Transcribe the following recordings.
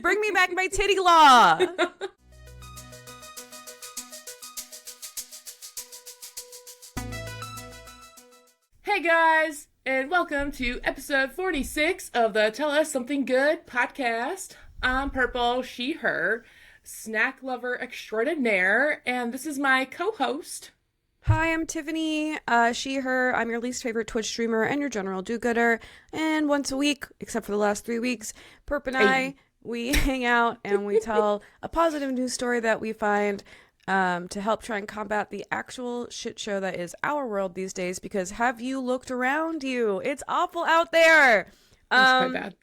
Bring me back my titty law. Hey guys, and welcome to episode 46 of the Tell Us Something Good podcast. I'm Purple, she, her, snack lover extraordinaire, and this is my co-host. Hi, I'm Tiffany, she, her. I'm your least favorite Twitch streamer and your general do-gooder. And once a week, except for the last 3 weeks, Perp and I, we hang out and we tell a positive news story that we find to help try and combat the actual shit show that is our world these days. Because have you looked around you? It's awful out there. It's quite bad.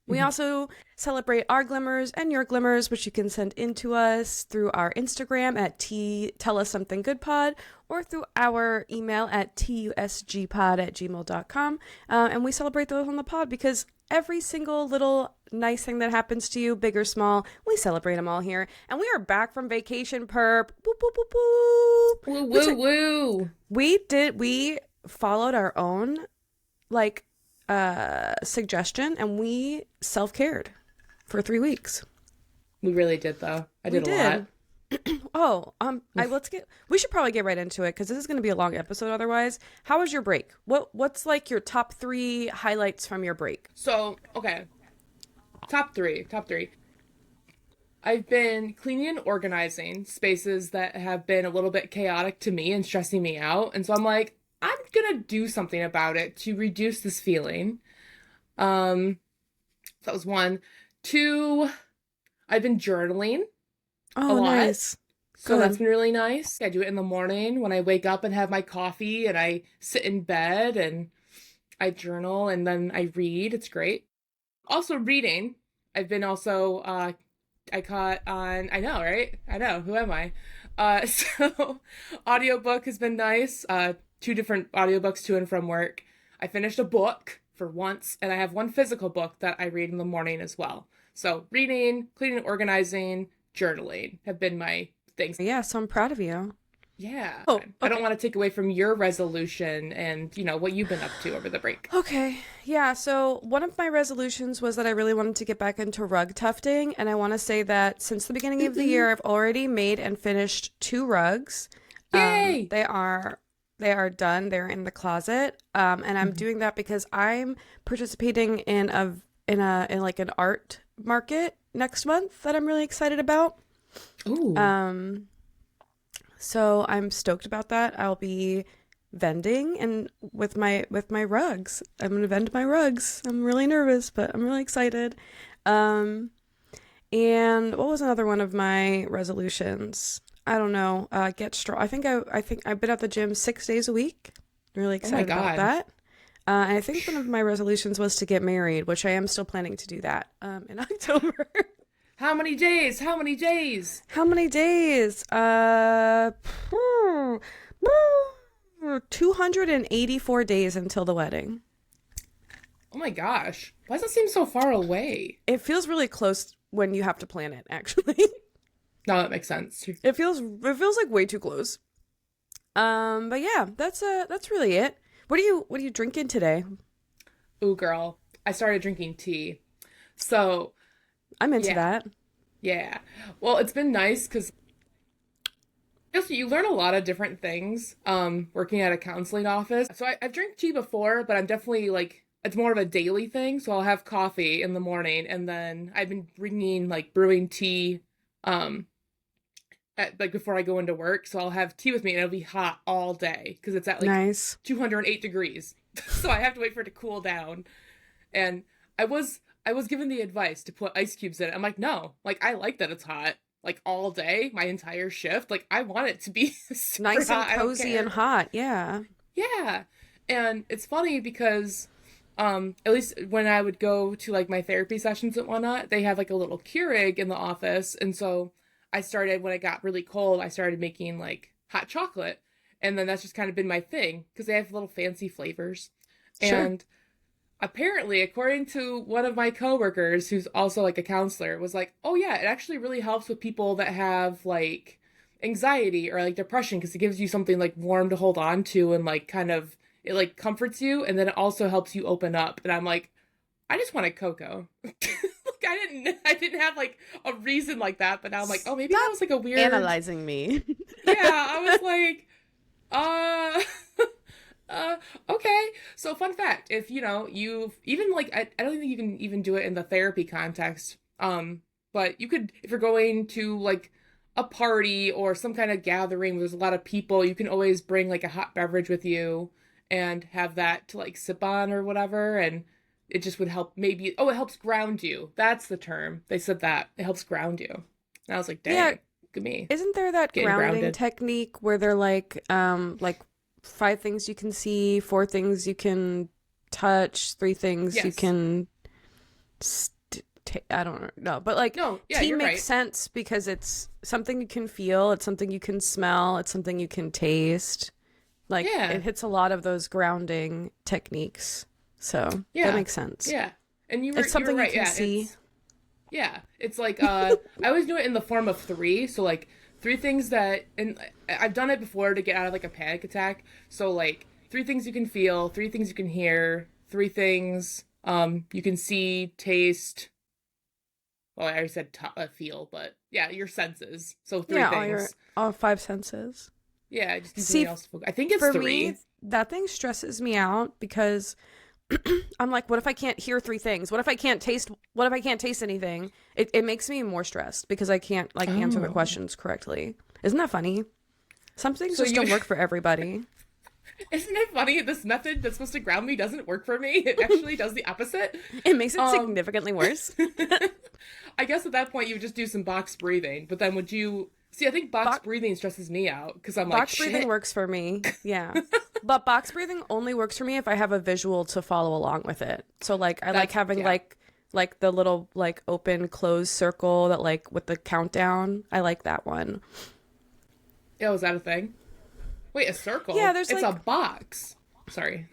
We also celebrate our glimmers and your glimmers, which you can send in to us through our Instagram at TellUsSomethingGoodPod or through our email at tusgpod@gmail.com. And we celebrate those on the pod because every single little nice thing that happens to you, big or small, we celebrate them all here. And we are back from vacation, Perp. Boop, boop, boop, boop. Woo, woo, woo. We followed our own, suggestion, and we self-cared for 3 weeks. We really did, though. I did a lot. We should probably get right into it because this is going to be a long episode otherwise. How was your break? What's like your top 3 highlights from your break? So, okay. Top three. I've been cleaning and organizing spaces that have been a little bit chaotic to me and stressing me out. And so I'm like, I'm gonna do something about it to reduce this feeling. That was 1. 2, I've been journaling a lot. Nice. So that's been really nice. I do it in the morning when I wake up and have my coffee and I sit in bed and I journal and then I read. It's great. Also reading. I've been also, I caught on, I know, right? I know, who am I? So audiobook has been nice. 2 different audiobooks to and from work. I finished a book for once, and I have 1 physical book that I read in the morning as well. So reading, cleaning, organizing, journaling have been my things. Yeah, so I'm proud of you. Yeah. Oh, okay. I don't want to take away from your resolution and, what you've been up to over the break. Okay. Yeah, so one of my resolutions was that I really wanted to get back into rug tufting, and I want to say that since the beginning of the year, I've already made and finished 2 rugs. Yay! They are done. They're in the closet. And I'm doing that because I'm participating in an art market next month that I'm really excited about. Ooh. So I'm stoked about that. I'll be vending and with my rugs. I'm going to vend my rugs. I'm really nervous, but I'm really excited. And what was another one of my resolutions? I don't know. Get strong. I think I've been at the gym 6 days a week. I'm really excited about that. And I think one of my resolutions was to get married, which I am still planning to do that in October. How many days? 284 days until the wedding. Oh my gosh. Why does that seem so far away? It feels really close when you have to plan it, actually. No, that makes sense. It feels like way too close. But yeah, that's really it. What are you drinking today? Ooh, girl. I started drinking tea. So I'm into that. Yeah. Well, it's been nice because you learn a lot of different things working at a counseling office. So I've drank tea before, but I'm definitely it's more of a daily thing. So I'll have coffee in the morning, and then I've been brewing tea before I go into work. So I'll have tea with me and it'll be hot all day because it's at nice 208 degrees. So I have to wait for it to cool down. And I was given the advice to put ice cubes in it. I'm like, no, I like that it's hot all day, my entire shift. I want it to be nice hot. and cozy and hot. Yeah. Yeah. And it's funny because at least when I would go to my therapy sessions and whatnot, they have a little Keurig in the office. And so I started, when it got really cold, I started making hot chocolate. And then that's just kind of been my thing because they have little fancy flavors. Sure. And apparently, according to one of my coworkers, who's also a counselor, was oh yeah, it actually really helps with people that have anxiety or depression because it gives you something warm to hold on to and kind of it comforts you, and then it also helps you open up. And I'm I just wanted cocoa. I didn't have like a reason like that, but now I'm like, oh, maybe that Stop was like a weird. analyzing me. Yeah, I was like, uh, okay. So fun fact, if you've even like, I don't think you can even do it in the therapy context. But you could, if you're going to like a party or some kind of gathering where there's a lot of people, you can always bring like a hot beverage with you and have that to like sip on or whatever. And it just would help maybe, oh, it helps ground you. That's the term. They said that. It helps ground you. And I was like, dang, Yeah, look at me isn't there that getting grounding grounded. technique where they're like five things you can see, four things you can touch, three things you Yes. can I don't know, but like No, yeah, tea you're makes right. sense because it's something you can feel, it's something you can smell, it's something you can taste. Like Yeah. it hits a lot of those grounding techniques. So that Yeah. makes sense. Yeah. And It's you were something you right. can Yeah, see. it's like I always do it in the form of three. So like three things that and I've done it before to get out of like a panic attack. So like three things you can feel, three things you can hear, three things you can see, taste. Well, I already said feel, but yeah, your senses. So three Yeah, things. all five senses. Yeah, I just need something See, else to focus. I think it's for me, three. that thing stresses me out because I'm like, what if I can't hear three things? What if I can't taste? What if I can't taste anything? It makes me more stressed because I can't like answer the Oh. questions correctly. Isn't that funny? Some things So just don't you work for everybody. isn't it funny this method that's supposed to ground me doesn't work for me? It actually does the opposite. It makes it Um significantly worse. I guess at that point you would just do some box breathing, but then would you see? I think box Bo- breathing stresses me out because I'm like, box breathing shit. works for me. Yeah. But box breathing only works for me if I have a visual to follow along with it. So like I like That's having yeah. like the little like open close circle that like with the countdown. I like that one. Oh, is that a thing? Wait, a Yeah, circle? there's It's a like box. Sorry.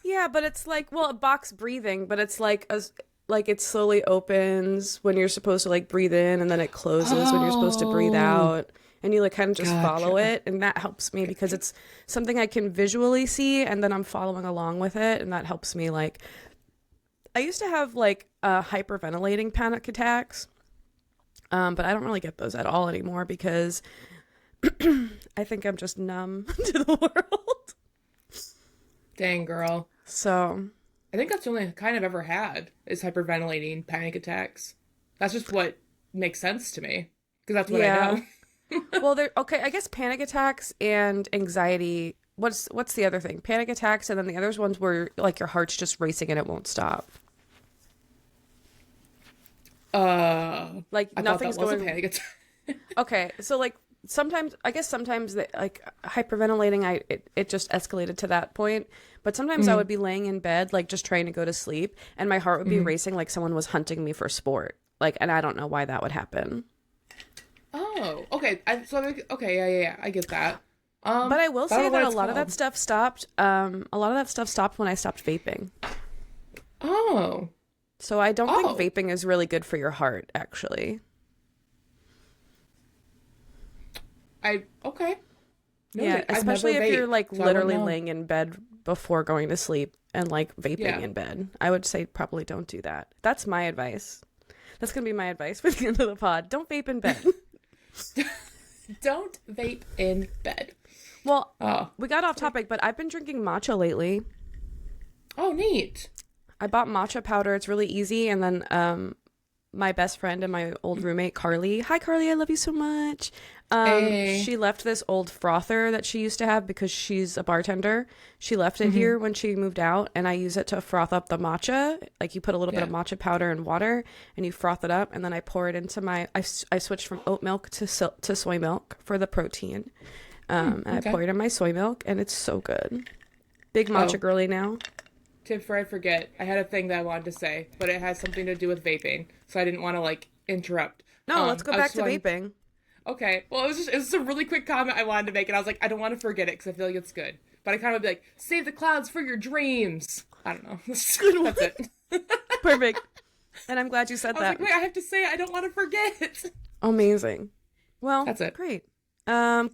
yeah, but it's like well, box breathing, but it's like like it slowly opens when you're supposed to like breathe in and then it closes when you're supposed to breathe Oh, out. And you like kind of just follow gotcha. it and that helps me because it's something I can visually see and then I'm following along with it and that helps me like I used to have like hyperventilating panic attacks. But I don't really get those at all anymore because I think I'm just numb to the world. Dang, girl. So, I think that's the only kind I've ever had is hyperventilating panic attacks. That's just what makes sense to me because that's what I yeah. know. Well, there okay, I guess panic attacks and anxiety. What's the other thing? Panic attacks and then the other ones where like your heart's just racing and it won't stop. Like I thought that nothing's was a going panic attack. okay, so like sometimes I guess sometimes like hyperventilating it just escalated to that point, but sometimes I Mm, would be laying in bed like just trying to go to sleep and my heart would be mm. racing like someone was hunting me for sport. Like and I don't know why that would happen. Oh, okay. Okay, yeah, yeah, yeah. I get that. But I will I don't say know what that a it's lot of that called. stuff stopped a lot of that stuff stopped when I stopped vaping. Oh, So I don't think oh. vaping is really good for your heart actually. I okay. Yeah, Noted. I've never especially if you're vaped, like so I wouldn't literally know. laying in bed before going to sleep and like vaping Yeah. in bed. I would say probably don't do that. That's my advice. That's going to be my advice for the end of the pod. Don't vape in bed. Don't vape in bed. Well, Oh, we got off topic, but I've been drinking matcha lately. oh, neat. I bought matcha powder. It's really easy. And then my best friend and my old roommate, Carly. Hi, Carly. I love you so much. Hey. She left this old frother that she used to have because she's a bartender. She left it Mm-hmm. here when she moved out, and I use it to froth up the matcha. Like you put a little bit Yeah. of matcha powder and water, and you froth it up, and then I pour it into I switched from oat milk to soy milk for the protein. And I Okay. pour it in my soy milk, and it's so good. Big Oh, matcha girly now. tip for I forget. I had a thing that I wanted to say, but it has something to do with vaping, so I didn't want to like interrupt. No, let's go I was back just to wanting. vaping. Okay, well, it was just a really quick comment I wanted to make, and I was like, I don't want to forget it because I feel like it's good. But I kind of be like, save the clouds for your dreams. I don't know. Good one. That's it. Perfect. And I'm glad you said I was that. like, wait, I have to say it. I don't want to forget. Amazing. Well, That's it. great.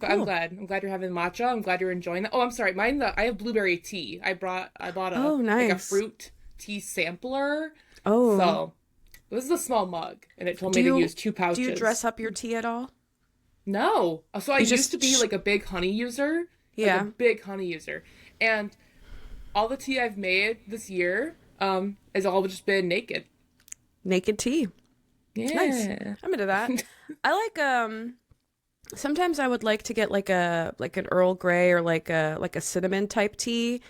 But I'm Cool. glad. I'm glad you're having matcha. I'm glad you're enjoying that. Oh, I'm sorry. I have blueberry tea. I bought a Oh, like a nice. fruit tea sampler. Oh, So This is a small mug, and it told Do me to you use two do you dress pouches. up your tea at all? No. So I You used just to be like a big honey user, like a yeah, big honey user. And all the tea I've made this year has all just been naked. naked tea. It's nice. Yeah. I'm into that. I like sometimes I would like to get like an Earl Grey or like a cinnamon type tea,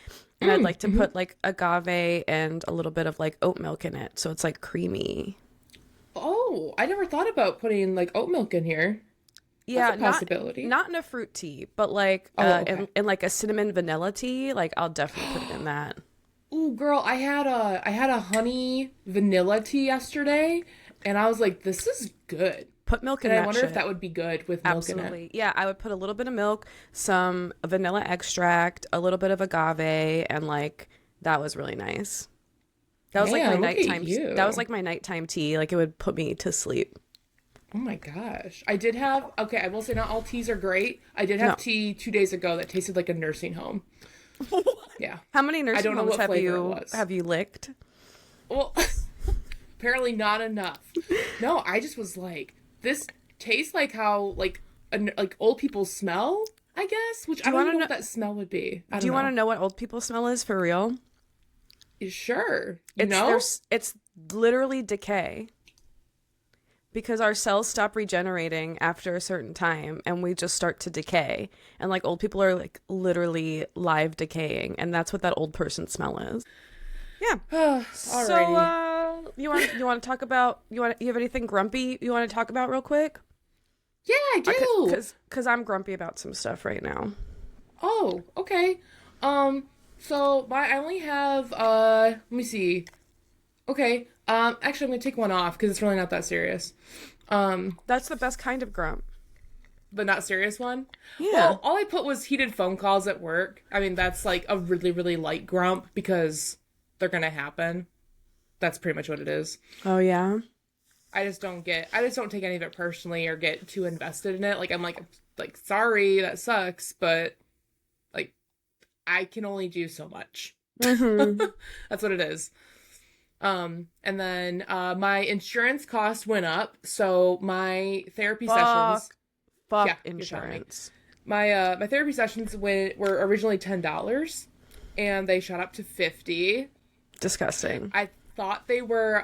and I'd like to Mm-hmm. put like agave and a little bit of like oat milk in it, so it's like creamy. Oh, I never thought about putting like oat milk in here. That's a Yeah, possibility. not in a fruit tea, but like Oh, okay. in like a cinnamon vanilla tea, like I'll definitely put it in that. Ooh, girl, I had a honey vanilla tea yesterday, and I was like, this is good. Put milk And in I that wonder if shit. that would be good with milk in it. Absolutely. Yeah, I would put a little bit of milk, some vanilla extract, a little bit of agave, and like that was really nice. That was like my Man, look at nighttime that was you. like my nighttime tea. Like it would put me to sleep. Oh my gosh. I did have, okay, I will say not all teas are great. I did have No. tea 2 days ago that tasted like a nursing home. Yeah. How many I nursing don't know homes what flavor it was. have you licked? Well, apparently not enough. No, I just was like, this tastes like how like old people smell, I guess, which Do I you don't want even to know know what that smell would be. I do you don't want to know. know what old people smell is for real? Sure. You It's know? there's it's literally decay. Because our cells stop regenerating after a certain time and we just start to decay. And like old people are like literally live decaying, and that's what that old person smell is. Yeah. So Alrighty. you want to talk about you have anything grumpy you want to talk about real quick? Yeah, I do. Cuz I'm grumpy about some stuff right now. Oh, okay. So my I only have let me see. Okay. Actually I'm gonna take one off because it's really not that serious. Um, That's the best kind of grump. the not serious one. Yeah. Well, all I put was heated phone calls at work. I mean, that's like a really, really light grump because they're gonna happen. That's pretty much what it is. Oh yeah. I just don't take any of it personally or get too invested in it. Like I'm like sorry, that sucks, but like I can only do so much. Mhm. That's what it is. And then my insurance cost went up, so my therapy sessions, Fuck. yeah, Fuck you're telling me. insurance. My therapy sessions were originally $10 and they shot up to 50. Disgusting. I thought they were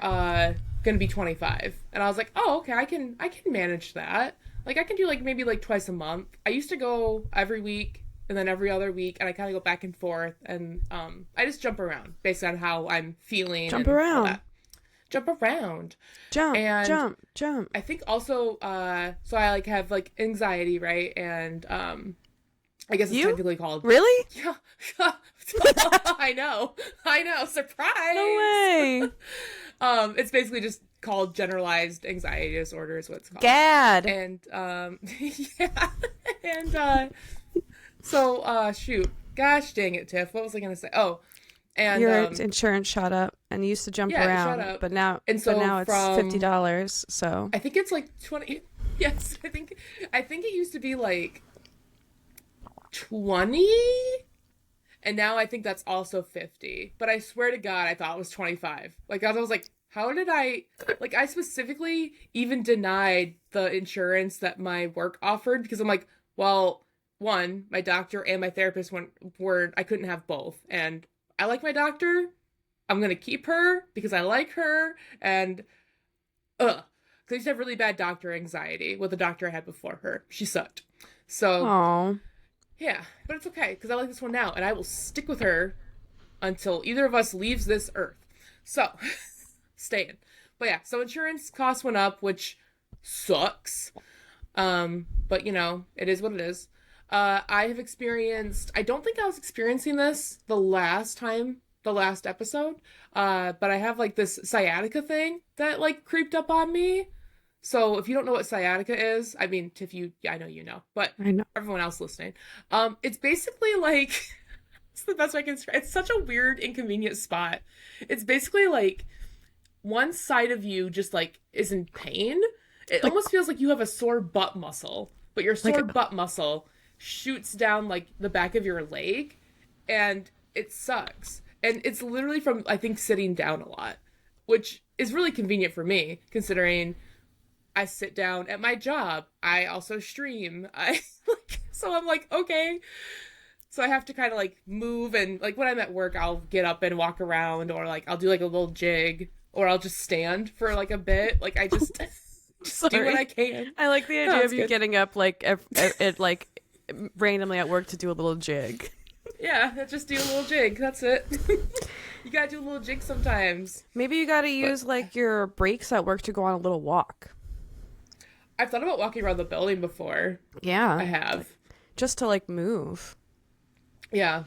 gonna be 25. And I was like, "Oh, okay, I can manage that. Like I can do like maybe like twice a month. I used to go every week and then every other week and I kind of go back and forth and I just jump around based on how I'm feeling Jump and all around. that. Jump around. Jump, And jump, jump. I think also so I like have like anxiety, right? And I guess it's You? technically called Really? yeah. I know. I know. No Surprise. way. It's basically just called generalized anxiety disorder is what it's called. Gad. And yeah. And so shoot. Gosh dang it, Tiff. What was I gonna say? Oh, and Your insurance shot up and you used to jump yeah, it shot around, up. but And so now it's from $50. So I think it's like 20. Yes, I think it used to be like 20 and now I think that's also 50. But I swear to God, I thought it was 25. Like I was like, how did I like I specifically even denied the insurance that my work offered because I'm like, well, one, my doctor and my therapist weren't I couldn't have both. And I like my doctor. I'm gonna keep her because I like her and ugh. Because I used to have really bad doctor anxiety with the doctor I had before her. She sucked. So oh. yeah, but it's okay because I like this one now, and I will stick with her until either of us leaves this earth. So, staying. But yeah, so insurance costs went up, which sucks. But you know, it is what it is. I have experienced. I don't think I was experiencing this the last episode. But I have like this sciatica thing that like creeped up on me. So if you don't know what sciatica is, I mean, Tiff, yeah, I know you know, but I know. everyone else listening, it's basically like it's the best way I can describe. It's such a weird, inconvenient spot. It's basically like one side of you just like is in pain. It Like almost feels like you have a sore butt muscle, but your like sore butt muscle shoots down like the back of your leg, and it sucks. And it's literally from I think sitting down a lot, which is really convenient for me considering I sit down at my job. I also stream. I like so I'm like, okay. So I have to kind of like move and like when I'm at work, I'll get up and walk around or like I'll do like a little jig or I'll just stand for like a bit. Like I just just do what Sorry. I can. I like the No, idea it's of you good. getting up like like randomly at work to do a little jig. Yeah, just do a little jig. That's it. You gotta do a little jig sometimes. Maybe you got to But use like your breaks at work to go on a little walk. I've thought about walking around the building before. I Yeah, have. just to like move. Yeah,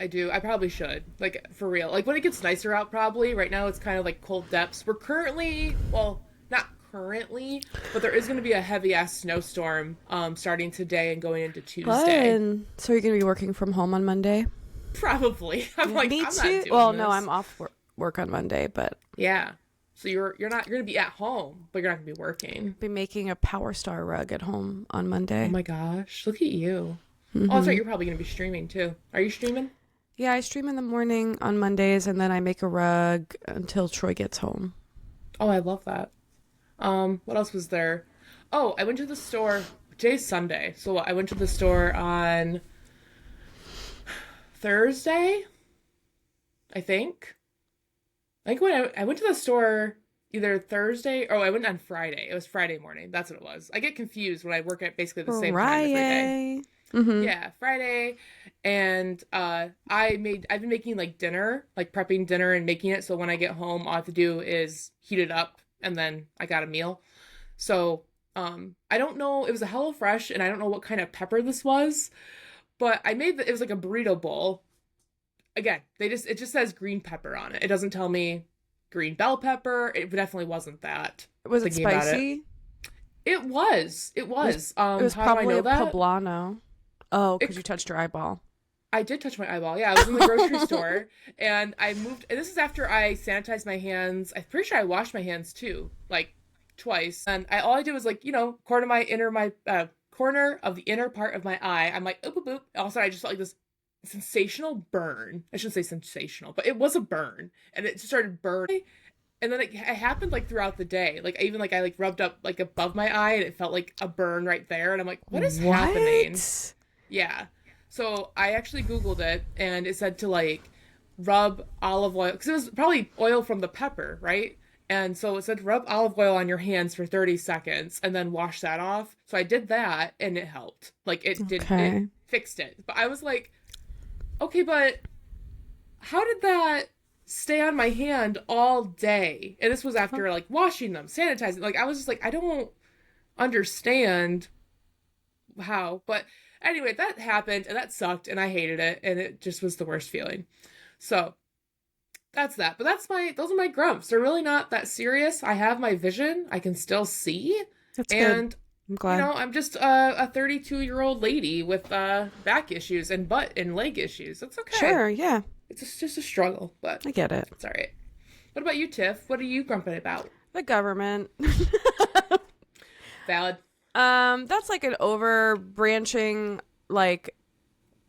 I do. I probably should. Like, for real. Like, when it gets nicer out, probably. Right now, it's kind of like cold depths. We're currently, well, not currently, but there is going to be a heavy ass snowstorm starting today and going into Tuesday. Fun. So you're gonna be working from home on Monday? Probably. I'm Yeah, like, me I'm too. not Well, doing no, I'm this. off work on Monday, but Yeah. So you're going to be at home, but you're not going to be working. be making a Power Star rug at home on Oh Monday. my gosh. Look at you. Oh, that's Hmm. right. You're probably going to be streaming too. Are you streaming? Yeah, I stream in the morning on Mondays, and then I make a rug until Troy gets home. Oh, I love that. What else was there? Oh, I went to the store. Today's Sunday, so I went to the store on Thursday, I think. I think when I went to the store either Thursday or I went on Friday. It was Friday morning. That's what it was. I get confused when I work at basically the same time every day. Friday. Mm-hmm. Yeah, Friday. And I've been making like dinner, like prepping dinner and making it so when I get home all I have to do is heat it up and then I got a meal. So, I don't know, it was a HelloFresh and I don't know what kind of pepper this was, but it was like a burrito bowl. Again, it just says green pepper on it. It doesn't tell me green bell pepper. It definitely wasn't that. Was it Thinking about it. spicy? It was. It was. It was How do I probably know a that? poblano. Oh, because It you touched your eyeball. I did touch my eyeball. Yeah, I was in the grocery store and I moved. And this is after I sanitized my hands. I'm pretty sure I washed my hands too, like twice. And all I did was like, corner of the inner part of my eye. I'm like, oop, oop, oop. Also, I just felt like this sensational burn. I shouldn't say sensational, but it was a burn, and it just started burning. And then it happened like throughout the day. Like even like I like rubbed up like above my eye, and it felt like a burn right there. And I'm like, what is happening? What? Yeah. So I actually Googled it and it said to like rub olive oil because it was probably oil from the pepper, right? And so it said rub olive oil on your hands for 30 seconds and then wash that off. So I did that and it helped. Like it Okay. fixed it. But I was like, okay, but how did that stay on my hand all day? And this was after like washing them, sanitizing. Like I was just like, I don't understand how. But anyway, that happened and that sucked and I hated it and it just was the worst feeling. So that's that. But those are my grumps. They're really not that serious. I have my vision. I can still see. That's good. And I'm glad. I'm just a 32-year-old lady with back issues and butt and leg issues. That's okay. Sure, yeah. It's just a struggle, but I get it. it's all right. What about you, Tiff? What are you grumping about? The government. Valid. That's like an overbranching, like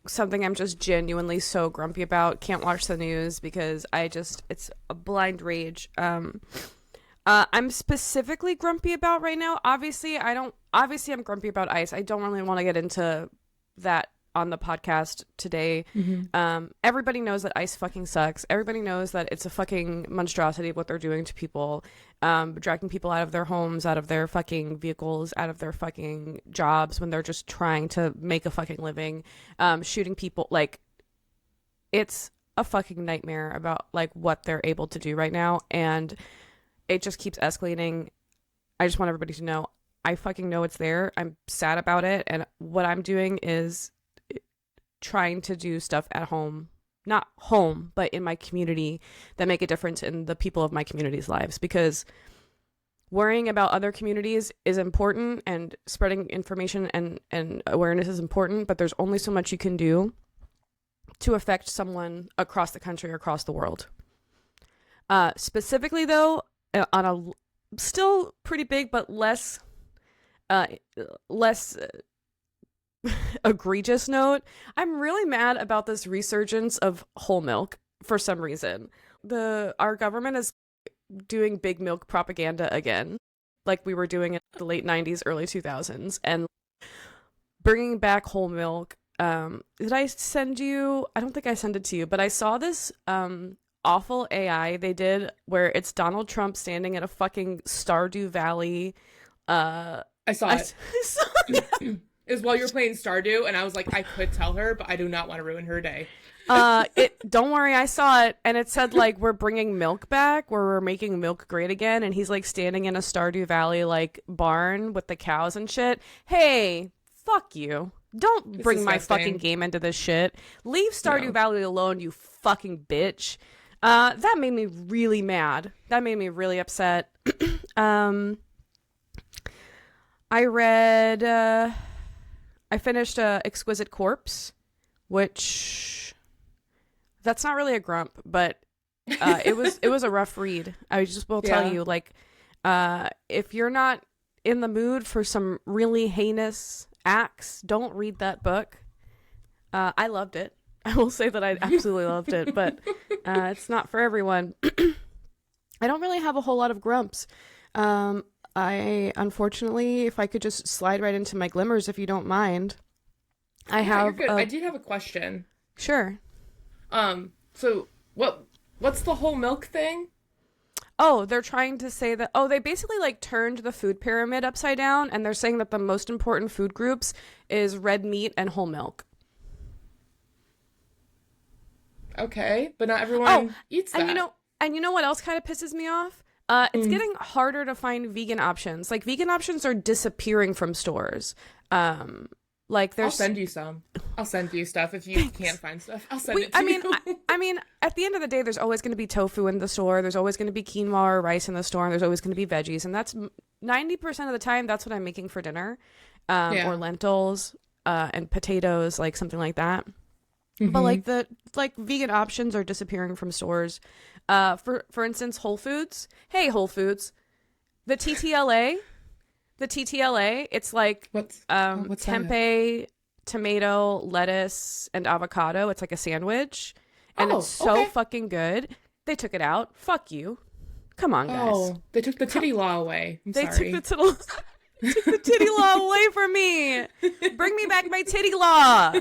something I'm just genuinely so grumpy about. Can't watch the news because it's a blind rage. I'm specifically grumpy about right now. Obviously I'm grumpy about ICE. I don't really want to get into that on the podcast today. Everybody knows that ICE fucking sucks. Everybody knows that it's a fucking monstrosity what they're doing to people, dragging people out of their homes, out of their fucking vehicles, out of their fucking jobs when they're just trying to make a fucking living, shooting people. Like, it's a fucking nightmare about like what they're able to do right now, and it just keeps escalating. I just want everybody to know I fucking know it's there. I'm sad about it, and what I'm doing is trying to do stuff at home, not home, but in my community that make a difference in the people of my community's lives, because worrying about other communities is important and spreading information and awareness is important, but there's only so much you can do to affect someone across the country or across the world. Specifically though, on a still pretty big but less egregious note, I'm really mad about this resurgence of whole milk for some reason. Our government is doing big milk propaganda again, like we were doing in the late 90s, early 2000s, and bringing back whole milk. Did I send you? I don't think I sent it to you, but I saw this awful AI they did where it's Donald Trump standing at a fucking Stardew Valley. I saw it. I saw It was while you were playing Stardew, and I was like, I could tell her, but I do not want to ruin her day. Don't worry, I saw it, and it said like we're bringing milk back, where we're making milk great again, and he's like standing in a Stardew Valley like barn with the cows and shit. Hey, fuck you. Don't It's bring my disgusting. fucking game into this shit. Leave Stardew No. Valley alone, you fucking bitch. That made me really mad. That made me really upset. I read, I finished Exquisite Corpse, which that's not really a grump, but it was a rough read. I just will tell Yeah. you, like, if you're not in the mood for some really heinous acts, don't read that book. I loved it. I will say that I absolutely loved it, but it's not for everyone. I don't really have a whole lot of grumps. I unfortunately, if I could just slide right into my glimmers, if you don't mind, I Yeah, have. you're good. I did have a question. Sure. So what's the whole milk thing? Oh, they're trying to say that. Oh, they basically like turned the food pyramid upside down, and they're saying that the most important food groups is red meat and whole milk. Okay, but not everyone eats that. And you know what else kind of pisses me off? It's getting harder to find vegan options. Like vegan options are disappearing from stores. Like I'll there's send you some. I'll send you stuff if you can't find stuff. I'll send it to I mean, you. I mean, at the end of the day, there's always going to be tofu in the store. There's always going to be quinoa or rice in the store, and there's always going to be veggies. And that's 90% of the time. That's what I'm making for dinner, Yeah. or lentils and potatoes, like something like that. But like the vegan options are disappearing from stores. For instance, Whole Foods. Hey, Whole Foods, the TTLA. The TTLA, it's like what's tempeh, tomato, lettuce, and avocado. It's like a sandwich. And it's so fucking good. They took it out. Fuck you. Come on, guys. Oh, they took the titty law away. I'm sorry. Took the titty law away from me. Bring me back my titty law.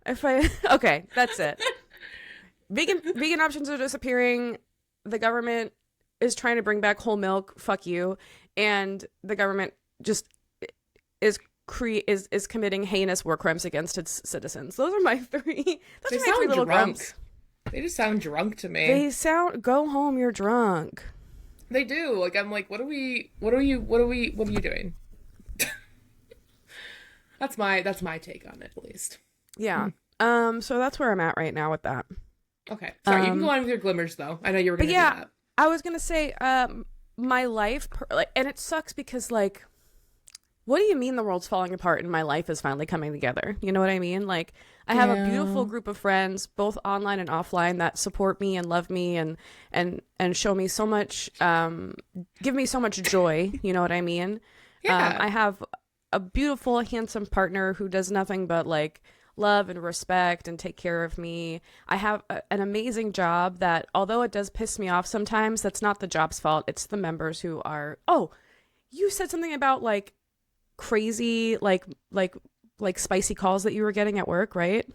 Okay, that's it. Vegan options are disappearing. The government is trying to bring back whole milk. Fuck you. And the government just is committing heinous war crimes against its citizens. Those are my three. Those are my three little grumps. They just sound drunk to me. They sound. Go home. You're drunk. They do. Like I'm like, what are you doing? That's my take on it, at least. Yeah. So that's where I'm at right now with that. Okay. Sorry, you can go on with your glimmers though. I know you were gonna do that. I was gonna say, my life, and it sucks because like, what do you mean the world's falling apart and my life is finally coming together? You know what I mean? Like, I have a beautiful group of friends, both online and offline, that support me and love me and show me so much, give me so much joy. You know what I mean? Yeah. I have a beautiful, handsome partner who does nothing but like love and respect and take care of me. I have an amazing job that, although it does piss me off sometimes, that's not the job's fault. It's the members who are. Oh, you said something about like crazy, like spicy calls that you were getting at work, right?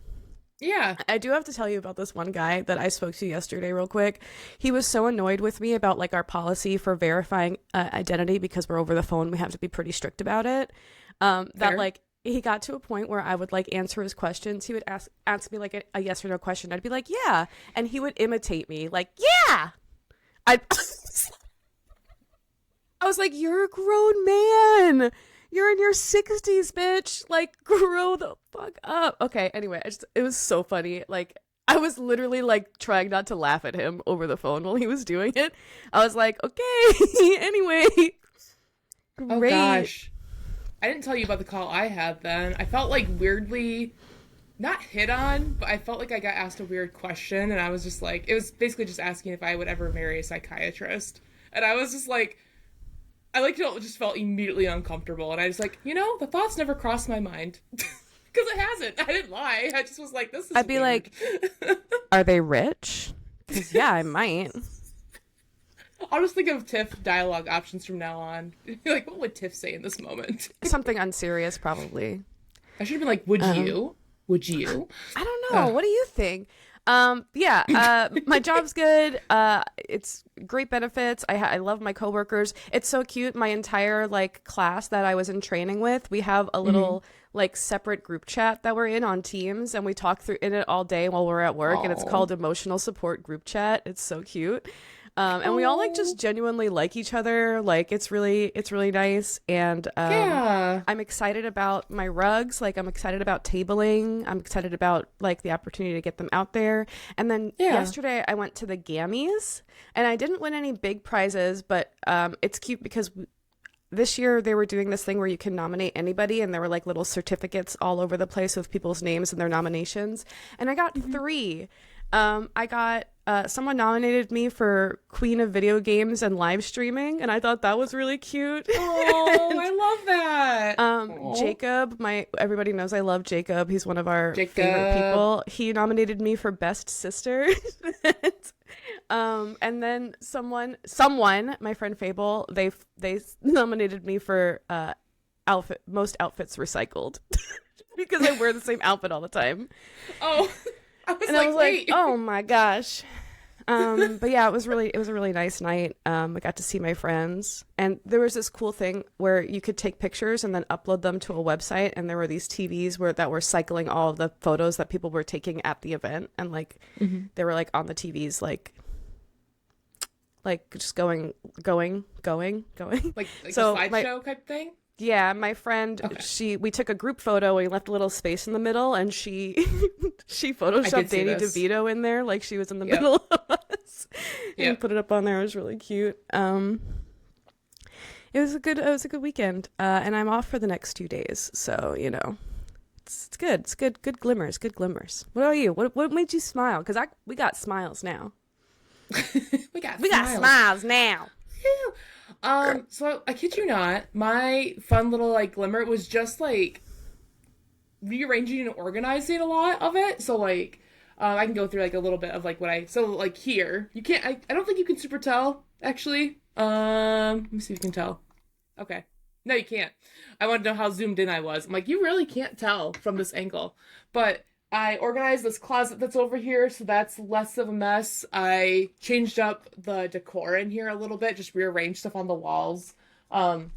Yeah. I do have to tell you about this one guy that I spoke to yesterday real quick. He was so annoyed with me about like our policy for verifying identity, because we're over the phone. We have to be pretty strict about it. That like he got to a point where I would like answer his questions. He would ask me like a yes or no question. I'd be like, yeah. And he would imitate me like, yeah. I was like, you're a grown man. You're in your 60s, bitch. Like, grow the fuck up. Okay, anyway, it was so funny. Like, I was literally, like, trying not to laugh at him over the phone while he was doing it. I was like, okay, anyway. Great. Oh, gosh. I didn't tell you about the call I had then. I felt, like, weirdly, not hit on, but I felt like I got asked a weird question, and I was just like, it was basically just asking if I would ever marry a psychiatrist. And I was just like, just felt immediately uncomfortable, and I was like, the thoughts never crossed my mind. Because it hasn't. I didn't lie. I just was like, this is I'd be weird. like, are they rich? 'Cause, yeah, I might. I'll just think of Tiff dialogue options from now on. Like, what would Tiff say in this moment? Something unserious, probably. I should have been like, would Um, you? Would you? I don't know. Ugh. What do you think? Yeah, my job's good. It's great benefits. I love my coworkers. It's so cute. My entire like class that I was in training with, we have a Hmm. little like separate group chat that we're in on Teams, and we talk through in it all day while we're at work, and it's Oh. called Emotional Support Group Chat. It's so cute. And we all like just Oh. genuinely like each other. Like it's really nice. And Yeah. I'm excited about my rugs. Like I'm excited about tabling. I'm excited about like the opportunity to get them out there. And then Yeah. yesterday I went to the Gammies and I didn't win any big prizes, but it's cute because this year they were doing this thing where you can nominate anybody and there were like little certificates all over the place with people's names and their nominations. And I got Hmm. three. I got someone nominated me for Queen of Video Games and live streaming, and I thought that was really cute. Oh, And, I love that. Oh, Jacob, my everybody knows I love Jacob. He's one of our favorite Jacob. people. He nominated me for best sister. And then someone, my friend Fable, they nominated me for outfit most outfits recycled because I wear the same outfit all the time. Oh, I was And I like, was like, wait. oh my gosh. But yeah, it was a really nice night. I got to see my friends, and there was this cool thing where you could take pictures and then upload them to a website, and there were these TVs that were cycling all of the photos that people were taking at the event, and like Hmm. they were like on the TVs, like just going. Like a So my slideshow type thing. yeah, my friend, Okay, we took a group photo. We left a little space in the middle, and she she I did photoshopped see Danny this. DeVito in there, like she was in the Yep. middle of us, and Yep. put it up on there. It was really cute. It was a good weekend, and I'm off for the next 2 days, so it's good. It's good. Good glimmers. Good glimmers. What about you? What made you smile? Because we got smiles now. We got We got smiles. smiles now. Phew. So I kid you not, my fun little like glimmer was just like rearranging and organizing a lot of it. So like, I can go through like a little bit of like so like here, you can't, I don't think you can super tell actually. Let me see if you can tell. Okay. No, you can't. I want to know how zoomed in I was. I'm like, you really can't tell from this angle. But I organized this closet that's over here, so that's less of a mess. I changed up the decor in here a little bit, just rearranged stuff on the walls. Um,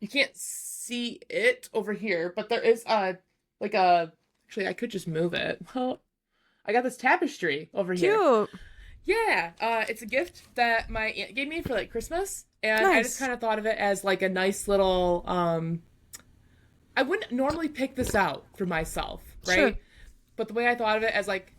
you can't see it over here, but there is like a actually I could just move it. Well, I got this tapestry over here. Cute. Yeah, it's a gift that my aunt gave me for like Christmas, and I just Nice. kind of thought of it as like a nice little. I wouldn't normally pick this out for myself, Sure. right? But the way I thought of it as like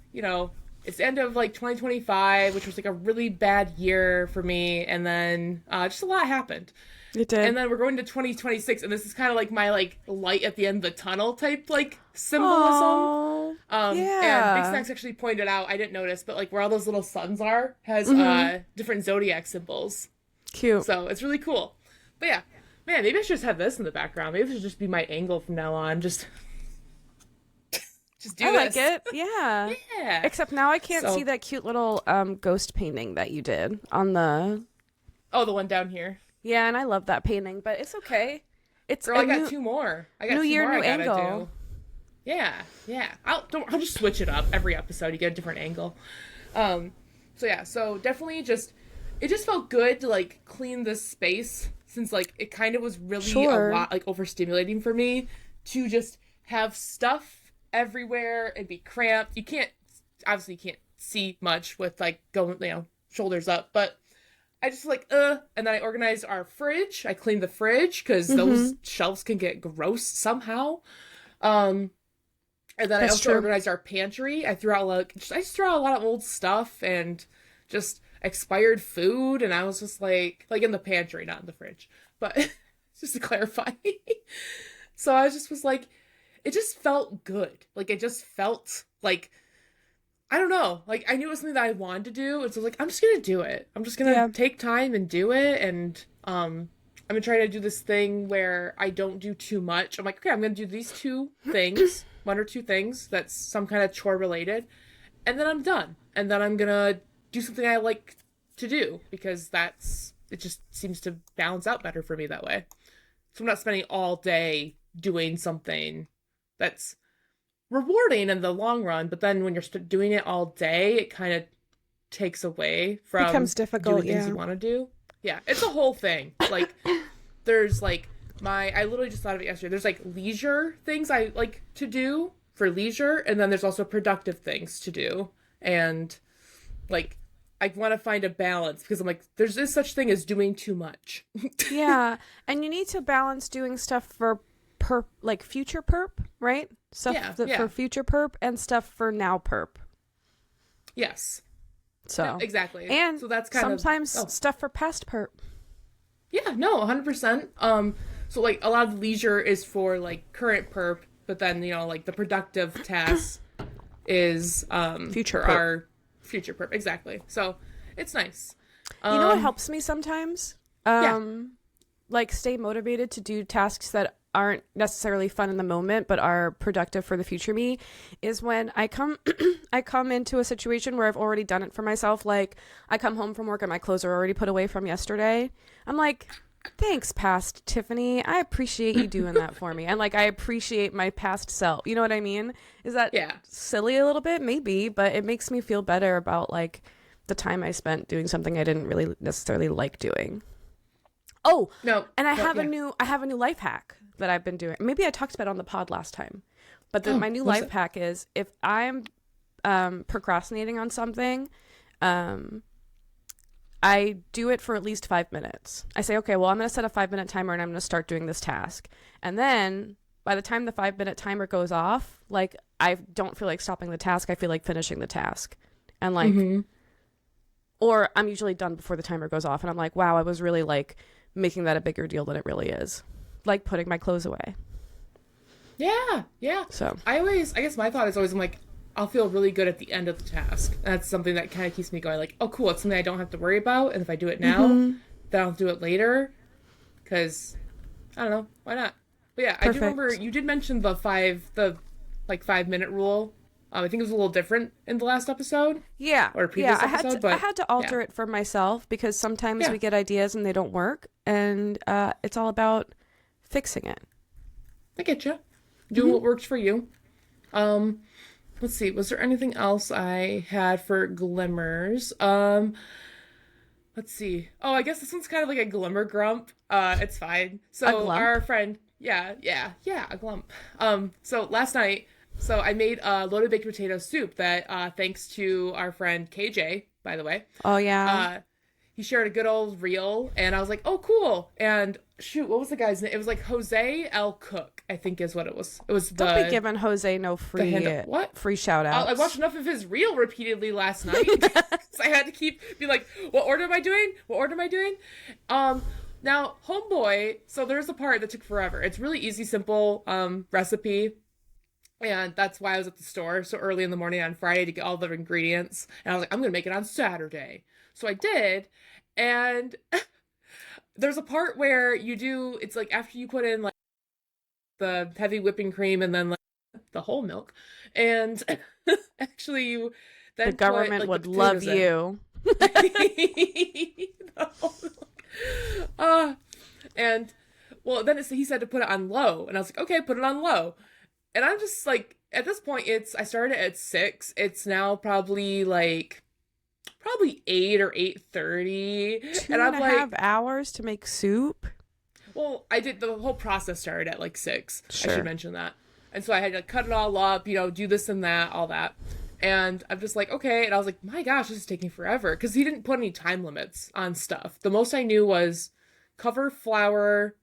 it's the end of like 2025, which was like a really bad year for me, and then just a lot happened, It and did. then we're going to 2026, and this is kind of like my like light at the end of the tunnel type like symbolism. Oh. And Big Yeah. Snacks actually pointed out, I didn't notice, but like where all those little suns are has Mm-hmm. different zodiac symbols. Cute. So it's really cool. But yeah, man, maybe I should just have this in the background. Maybe this should just be my angle from now on. Just do I like this. it. Yeah. Yeah. Except now I can't So, see that cute little ghost painting that you did on the. oh, the one down here. Yeah, and I love that painting, but it's okay. It's Girl, a I got new two more. I got new two year, more new I gotta angle. do. Yeah, yeah. I'll just switch it up every episode. You get a different angle. So yeah, so definitely it just felt good to like clean this space since like it kind of was really Sure. a lot like overstimulating for me to just have stuff everywhere and be cramped. You can't obviously you can't see much with like going shoulders up, but I just like and then I organized our fridge. I cleaned the fridge because Mm-hmm. those shelves can get gross somehow. Um and then I That's also true. organized our pantry. I just threw out a lot of old stuff and just expired food, and I was just like in the pantry, not in the fridge. But just to clarify. So I just was like, it just felt good. Like it just felt like I don't know. Like I knew it was something that I wanted to do, and so I was like, I'm just gonna do it. I'm just gonna Yeah. take time and do it, and I'm gonna try to do this thing where I don't do too much. I'm like, okay, I'm gonna do these two things, one or two things that's some kind of chore related, and then I'm done. And then I'm gonna do something I like to do because it just seems to balance out better for me that way. So I'm not spending all day doing something that's rewarding in the long run, but then when you're doing it all day, it kind of takes away from Becomes difficult, doing things yeah. you want to do. Yeah, it's a whole thing. Like, there's like I literally just thought of it yesterday. There's like leisure things I like to do for leisure, and then there's also productive things to do. And like, I want to find a balance because I'm like, there's this such thing as doing too much. Yeah, and you need to balance doing stuff for like future perp, right? Stuff for future perp and stuff for now perp. Yes. So no, exactly. And so that's kind sometimes of stuff for past perp. Yeah, no, 100%. So like a lot of leisure is for like current perp, but then like the productive tasks is future for perp. our future perp. Exactly. So it's nice. You know what helps me sometimes? Like stay motivated to do tasks that aren't necessarily fun in the moment but are productive for the future me is when I come into a situation where I've already done it for myself. Like I come home from work and my clothes are already put away from yesterday. I'm like, thanks, past Tiffany. I appreciate you doing that for me. And like I appreciate my past self. You know what I mean? Is that silly a little bit? Maybe, but it makes me feel better about like the time I spent doing something I didn't really necessarily like doing. Oh, no. And I have a new life hack that I've been doing. Maybe I talked about it on the pod last time. But my new life hack is if I'm procrastinating on something, I do it for at least 5 minutes. I say, okay, well, I'm going to set a 5-minute timer and I'm going to start doing this task. And then by the time the 5-minute timer goes off, like I don't feel like stopping the task. I feel like finishing the task. And like, or I'm usually done before the timer goes off. And I'm like, wow, I was really like making that a bigger deal than it really is. Like putting my clothes away. Yeah. So I guess my thought is always, I'm like, I'll feel really good at the end of the task. And that's something that kind of keeps me going. Like, oh, cool, it's something I don't have to worry about. And if I do it now, then I'll do it later. Because, I don't know, why not? But yeah, Perfect. I do remember you did mention the 5-minute rule. I think it was a little different in the last episode. Yeah. Or previous episode. I had to alter it for myself because sometimes we get ideas and they don't work. And it's all about fixing it. I get you. Do what works for you. Let's see. Was there anything else I had for glimmers? Let's see. Oh, I guess this one's kind of like a glimmer grump. It's fine. So our friend, a glump. So last night, I made a loaded baked potato soup that, thanks to our friend KJ, by the way. Oh yeah. He shared a good old reel, and I was like, oh, cool. And shoot, what was the guy's name? It was like Jose L. Cook, I think is what it was. It was Don't be giving Jose no free shout outs. I watched enough of his reel repeatedly last night. So I had to be like, what order am I doing? Now, homeboy, so there's a part that took forever. It's really easy, simple recipe. And that's why I was at the store so early in the morning on Friday to get all the ingredients. And I was like, I'm going to make it on Saturday. So I did. And there's a part where it's like after you put in like the heavy whipping cream and then like the whole milk. And actually you then the government would love you. And well, then he said to put it on low. And I was like, okay, put it on low. And I'm just like, at this point, I started at 6. It's now probably 8 or 8:30. And I'm like, 2.5 hours to make soup? Well, the whole process started at 6. Sure. I should mention that. And so I had to cut it all up, do this and that, all that. And I'm just like, okay. And I was like, my gosh, this is taking forever. Because he didn't put any time limits on stuff. The most I knew was cover the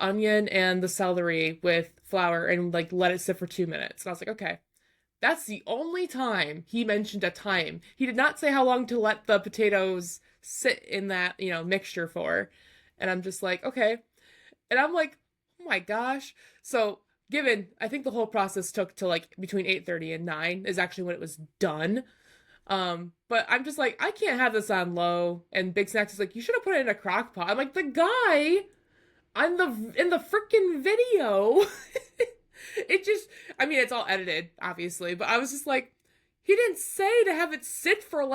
onion and the celery with flour and let it sit for 2 minutes. And I was like, okay. That's the only time he mentioned a time. He did not say how long to let the potatoes sit in that, mixture for. And I'm just like, okay. And I'm like, oh my gosh. So I think the whole process took to between 8:30 and 9 is actually when it was done. But I'm just like, I can't have this on low. And Big Snacks is like, you should have put it in a crock pot. I'm like, the guy in the freaking video. It's all edited, obviously, but I was just like, he didn't say to have it sit for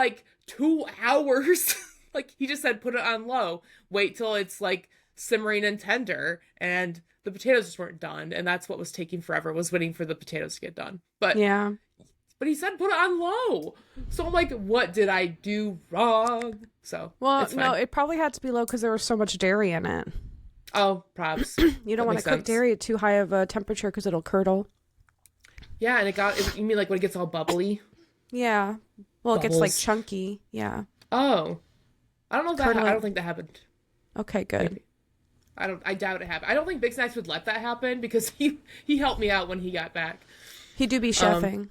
2 hours. Like, he just said, put it on low. Wait till it's like simmering and tender. And the potatoes just weren't done. And that's what was taking forever, was waiting for the potatoes to get done. Yeah. But he said, put it on low. So I'm like, what did I do wrong? So, Well, it's no, fine. it probably had to be low because there was so much dairy in it. Oh, props. You don't That want makes to cook sense. dairy at too high of a temperature because it'll curdle. Yeah, and you mean like when it gets all bubbly? Yeah. Well, it gets like Bubbles. chunky. Yeah. Oh. I don't know if I Curdling. don't think that happened. Okay, good. Maybe. I doubt it happened. I don't think Big Snacks would let that happen because he helped me out when he got back. He do be chefing.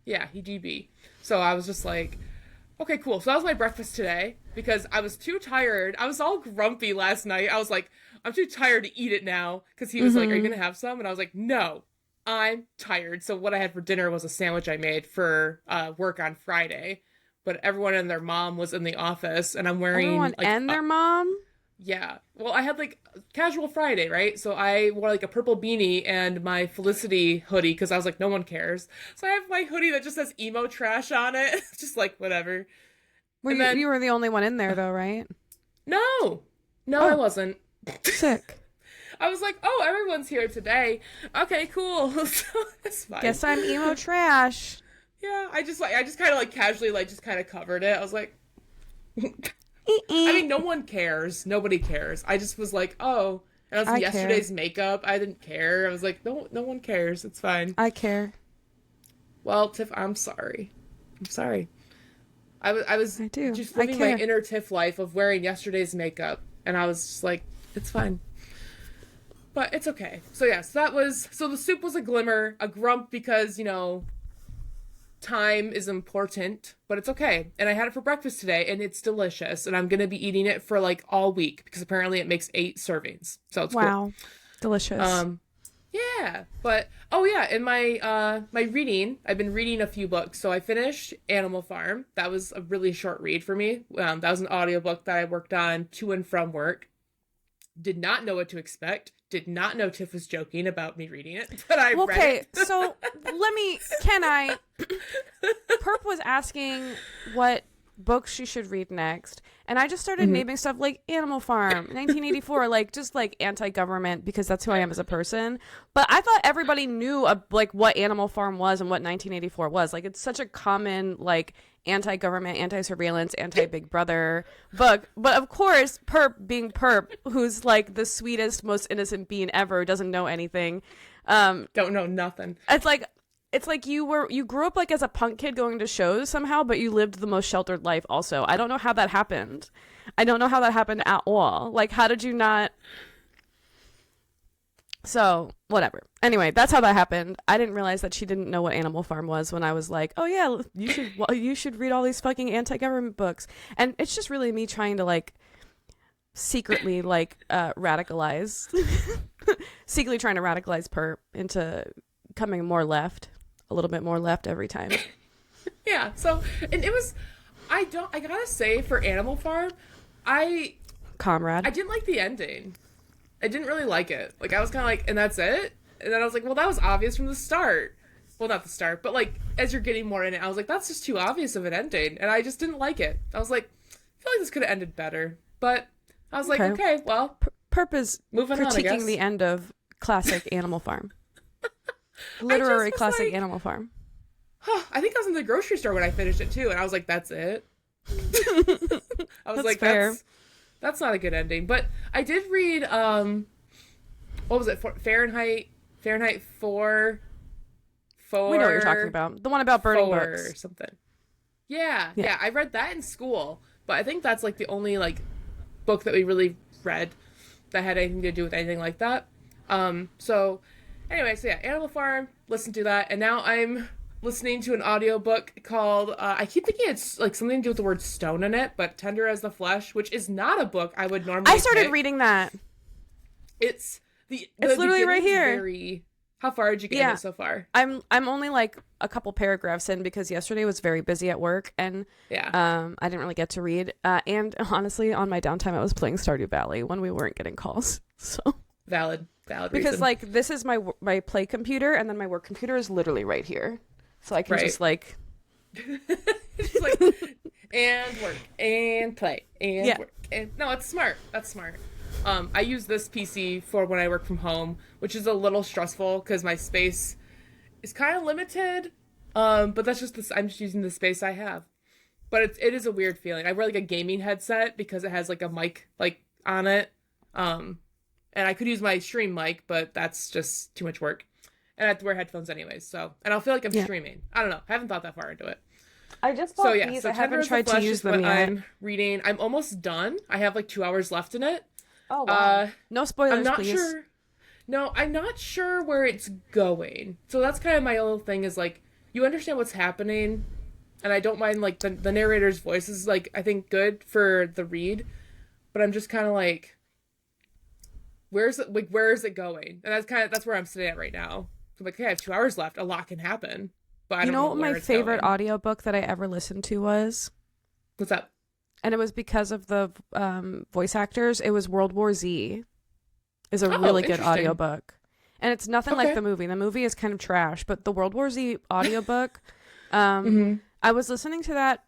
Yeah, he GB. So I was just like, okay, cool. So that was my breakfast today because I was too tired. I was all grumpy last night. I was like, I'm too tired to eat it now because he was like, are you going to have some? And I was like, no, I'm tired. So what I had for dinner was a sandwich I made for work on Friday. But everyone and their mom was in the office and I'm wearing Everyone like and their mom? yeah. Well, I had like casual Friday, right? So I wore like a purple beanie and my Felicity hoodie because I was like, no one cares. So I have my hoodie that just says emo trash on it. Just like whatever. And then You were the only one in there though, right? no, Oh. I wasn't. Sick. I was like, oh, everyone's here today. Okay, cool. So it's fine. Guess I'm emo trash. Yeah, I just kind of like casually like just kind of covered it. I was like, I mean, no one cares. Nobody cares. I just was like, oh, and it was I yesterday's makeup. I didn't care. I was like, no one cares. It's fine. I care. Well, Tiff, I'm sorry. I'm sorry. I was I do. just I living my care. inner Tiff life of wearing yesterday's makeup, and I was just like, it's fine. But it's okay. So yes, so the soup was a glimmer, a grump because, time is important, but it's okay. And I had it for breakfast today and it's delicious. And I'm going to be eating it for like all week because apparently it makes 8 servings. So it's Wow. Delicious. cool. Yeah. But, oh yeah, in my reading, I've been reading a few books. So I finished Animal Farm. That was a really short read for me. That was an audiobook that I worked on to and from work. Did not know what to expect. Did not know Tiff was joking about me reading it, but I read Okay, it. so Perp was asking what books she should read next, and I just started naming stuff like Animal Farm, 1984, like just like anti-government because that's who I am as a person. But I thought everybody knew like what Animal Farm was and what 1984 was. Like it's such a common like anti-government, anti-surveillance, anti-Big Brother book. But of course, Perp being Perp, who's like the sweetest, most innocent being ever, doesn't know anything. Don't know nothing. It's like you grew up like as a punk kid going to shows somehow, but you lived the most sheltered life also. I don't know how that happened. I don't know how that happened at all. Like, how did you not? So, whatever. Anyway, that's how that happened. I didn't realize that she didn't know what Animal Farm was when I was like, "Oh yeah, you should read all these fucking anti-government books." And it's just really me trying to like secretly like radicalize secretly trying to radicalize Perp into coming more left, a little bit more left every time. Yeah. So, and it was, I gotta say, for Animal Farm, I Comrade. didn't like the ending. I didn't really like it. Like, I was kind of like, and that's it? And then I was like, well, that was obvious from the start. Well, not the start, but like, as you're getting more in it, I was like, that's just too obvious of an ending. And I just didn't like it. I was like, I feel like this could have ended better. But I was like, okay, well, Perp is moving on, I guess. critiquing the end of classic Animal Farm. Literary was classic like, Animal Farm. I think I was in the grocery store when I finished it too, and I was like, "That's it." I was That's like, fair. "That's not a good ending." But I did read, what was it? Fahrenheit 4. We know what you're talking about. The one about burning books. Or something. Yeah. I read that in school, but I think that's like the only like book that we really read that had anything to do with anything like that. So anyway, so yeah, Animal Farm, listen to that, and now I'm listening to an audiobook called I keep thinking it's like something to do with the word stone in it, but Tender as the Flesh, which is not a book I would normally I started pick. reading that. It's literally right here. How far did you get in it so far? I'm only like a couple paragraphs in because yesterday was very busy at work and I didn't really get to read. And honestly, on my downtime, I was playing Stardew Valley when we weren't getting calls. So Valid because reason. like this is my play computer and then my work computer is literally right here, so I can just like It's like, and work, and play, and Yeah. work. And no, it's smart. That's smart. I use this PC for when I work from home, which is a little stressful because my space is kind of limited. But that's just this. I'm just using the space I have. But it is a weird feeling. I wear like a gaming headset because it has like a mic like on it. And I could use my stream mic, but that's just too much work. And I have to wear headphones anyways. So, and I'll feel like I'm Yeah. streaming. I don't know. I haven't thought that far into it. I just So bought yeah, these. so I Tender haven't is the tried to Flesh use is them what yet. I'm reading. I'm almost done. I have like 2 hours left in it. Oh wow. Uh, No I'm spoilers, not please. sure. No, I'm not sure where it's going. So that's kind of my little thing is like you understand what's happening, and I don't mind like the narrator's voice is like I think good for the read, but I'm just kind of like, where is it going? And that's where I'm sitting at right now. So I'm like, hey, I have 2 hours left. A lot can happen, but I You don't know know what where my it's favorite going. audiobook that I ever listened to was? What's up? And it was because of the voice actors. It was World War Z. Is a Oh, really good interesting. audiobook. And it's nothing like Okay. the movie. The movie is kind of trash, but the World War Z audiobook, um, Mm-hmm. I was listening to that.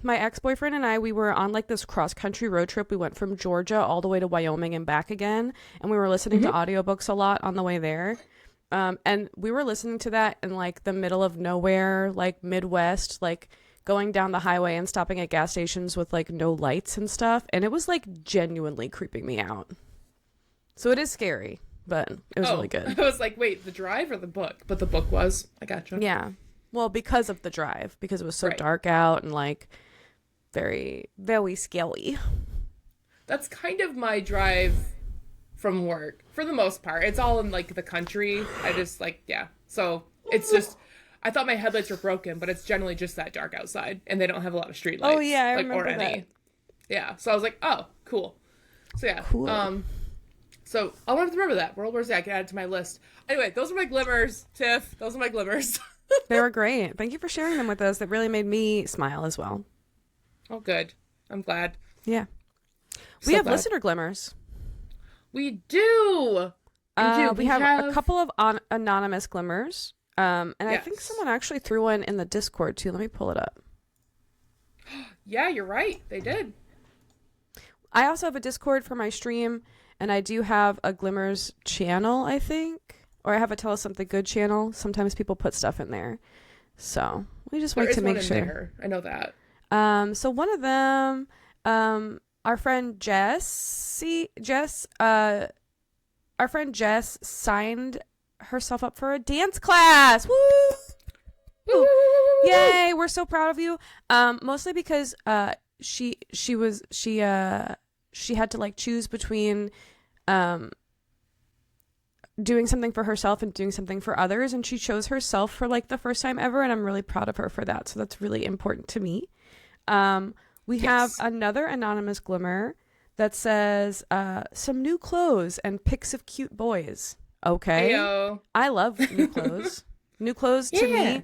My ex-boyfriend and I, we were on like this cross-country road trip. We went from Georgia all the way to Wyoming and back again. And we were listening to Mm-hmm. audiobooks a lot on the way there. And we were listening to that in like the middle of nowhere, like Midwest, like going down the highway and stopping at gas stations with like no lights and stuff. And it was like genuinely creeping me out. So it is scary, but it was really Oh, good. I was like, wait, the drive or the book? But the book was. I gotcha. Yeah. Well, because of the drive, because it was so Right. dark out and like very, very scary. That's kind of my drive from work for the most part. It's all in like the country. I just like, yeah. So it's just, I thought my headlights were broken, but it's generally just that dark outside and they don't have a lot of street lights. Oh, yeah, I like, remember or any. that. Yeah. So I was like, oh, cool. So yeah. Cool. So I wanted to remember that. World War Z, I can add it to my list. Anyway, those are my glimmers, Tiff. Those are my glimmers. They were great. Thank you for sharing them with us. That really made me smile as well. Oh, good. I'm glad. Yeah. We So have glad. listener glimmers. We do. We have a couple of anonymous glimmers. And I think Yes. someone actually threw one in the Discord too. Let me pull it up. Yeah, you're right. They did. I also have a Discord for my stream, and I do have a Glimmers channel, I think. Or I have a Tell Us Something Good channel. Sometimes people put stuff in there. So we just There wait is to one make in sure. there. I know that. So one of them, our friend our friend Jess signed herself up for a dance class. Woo! Woo! Yay! We're so proud of you. Mostly because she had to like choose between doing something for herself and doing something for others, and she chose herself for like the first time ever, and I'm really proud of her for that. So that's really important to me. We have Yes. another anonymous glimmer that says some new clothes and pics of cute boys. Okay. Heyo. I love new clothes. New clothes to me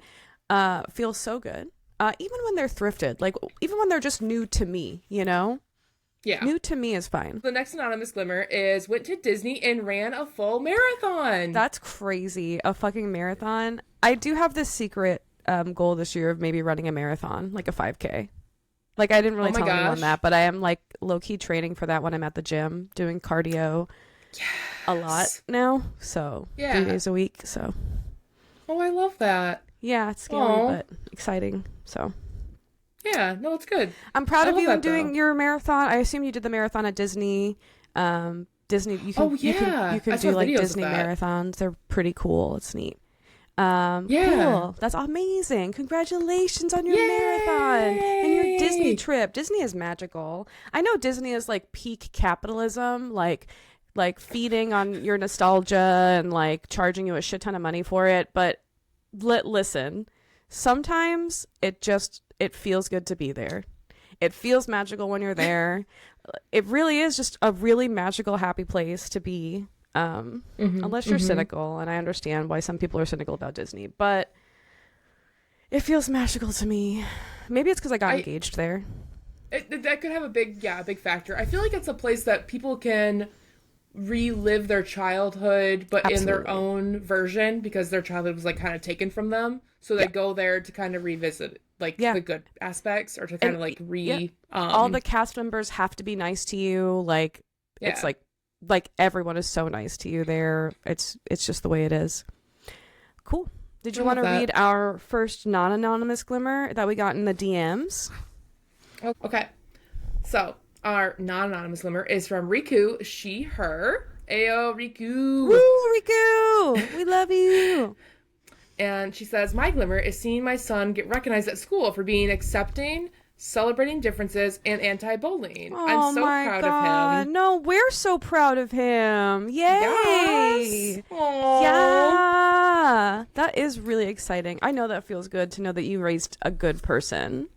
feel so good. Even when they're thrifted, like even when they're just new to me, you know? Yeah. New to me is fine. The next anonymous glimmer is went to Disney and ran a full marathon. That's crazy. A fucking marathon. I do have this secret goal this year of maybe running a marathon, like a 5K. Like I didn't really Oh my tell anyone gosh. that, but I am like low key training for that when I'm at the gym doing cardio a lot now. So Yeah. 3 days a week. So Oh, I love that. yeah, it's scary Aw. but exciting. So Yeah, no, it's good. I'm proud I of love you in that, doing though. your marathon. I assume you did the marathon at Disney. Disney, you can Oh, yeah. you I can saw do like videos of Disney that. marathons. They're pretty cool. It's neat. Yeah. Cool. That's amazing. Congratulations on your marathon and your Disney Yay! trip. Disney is magical. I know Disney is like peak capitalism, like feeding on your nostalgia and like charging you a shit ton of money for it, but listen. Sometimes it feels good to be there. It feels magical when you're there. It really is just a really magical, happy place to be. Unless you're cynical, and I understand why some people are cynical about Disney, but it feels magical to me. Maybe it's because I got engaged there. That could have a big factor. I feel like it's a place that people can relive their childhood, but in their Absolutely. own version because their childhood was like kind of taken from them. So they Yeah. go there to kind of revisit like Yeah. the good aspects, or to kind And of like yeah, all the re cast members have to be nice to you. Like it's yeah. like everyone is so nice to you there. It's just the way it is. Cool. Did I you want love to read that. our first non-anonymous glimmer that we got in the DMs? Okay. So our non-anonymous limmer is from Riku, she, her. Ayo, Riku. Woo, Riku! We love you. And she says, my glimmer is seeing my son get recognized at school for being accepting, celebrating differences, and anti-bullying. I'm Oh so my proud of god. him. No, we're so proud of him. Yes. Yay! Aww. Yeah. That is really exciting. I know that feels good to know that you raised a good person.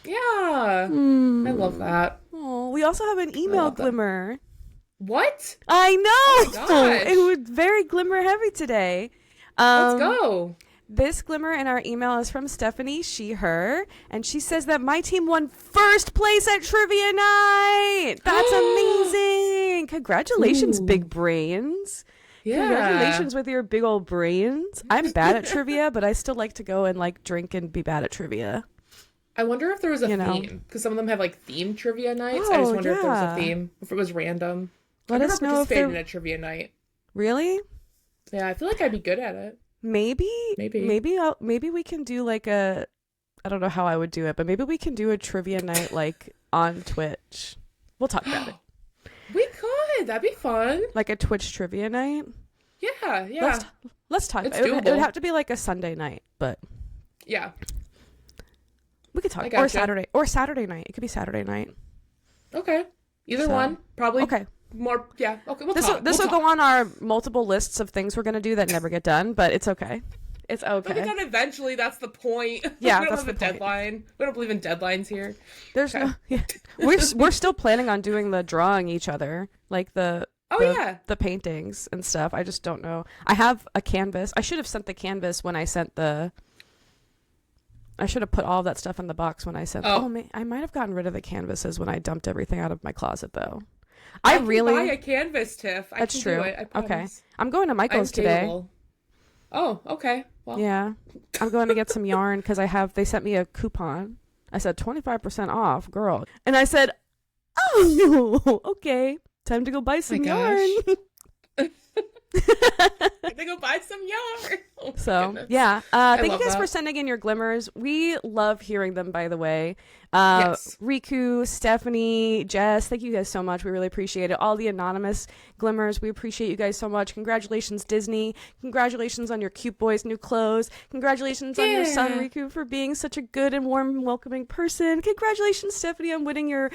Yeah. I love Hmm. that. Oh, we also have an I email love that. glimmer. What? I Oh my know. It gosh. was very glimmer heavy today. Let's Um, go. This glimmer in our email is from Stephanie, she, her, and she says that my team won first place at trivia night. That's amazing. Congratulations, Ooh. big brains. Yeah. Congratulations with your big old brains. I'm bad at trivia, but I still like to go and like drink and be bad at trivia. I wonder if there was a You know? theme, because some of them have like themed trivia nights. I just Oh, wonder if there was a yeah. theme, if it was random. Let I've never us know if participated in there a trivia night. really. Yeah, I feel like I'd be good at it. Maybe, Maybe. maybe we can do like a. I don't know how I would do it, but maybe we can do a trivia night like on Twitch. We'll talk about it. We could. That'd be fun. Like a Twitch trivia night. Yeah, yeah. Let's talk. It's It would doable. have to be like a Sunday night, but Yeah, we could I talk. gotcha. Or Saturday night. It could be Saturday night. okay. Either So, one. Probably okay. more. Yeah, okay, we'll This talk. will We'll go talk. on our multiple lists of things we're gonna do that never get done, but it's okay. It's They'll get okay. done eventually. That's the point. Yeah, We don't that's have a the point. deadline. We don't believe in deadlines here. There's Okay. no. Yeah. We're still planning on doing the drawing each other, like Oh, the yeah. the paintings and stuff. I just don't know. I have a canvas. I should have sent the canvas when I sent the. I should have put all of that stuff in the box when I sent. Oh. I might have gotten rid of the canvases when I dumped everything out of my closet, though. I I can really. buy a canvas, Tiff. I That's can true. do it. I Okay, promise. I'm going to I'm Michael's today. capable. Oh, okay. Well, Yeah, I'm going to get some yarn because they sent me a coupon. I said 25% off, girl, and I said, oh, okay, time to go buy some yarn. I think go buy some yarn. Oh, my So goodness. yeah, thank you love guys for that. sending in your glimmers. We love hearing them. By the way, Yes. Riku, Stephanie, Jess, thank you guys so much. We really appreciate it. All the anonymous glimmers, we appreciate you guys so much. Congratulations, Disney. Congratulations on your cute boy's new clothes. Congratulations on your son, Yeah. Riku, for being such a good and warm and welcoming person. Congratulations, Stephanie, on winning your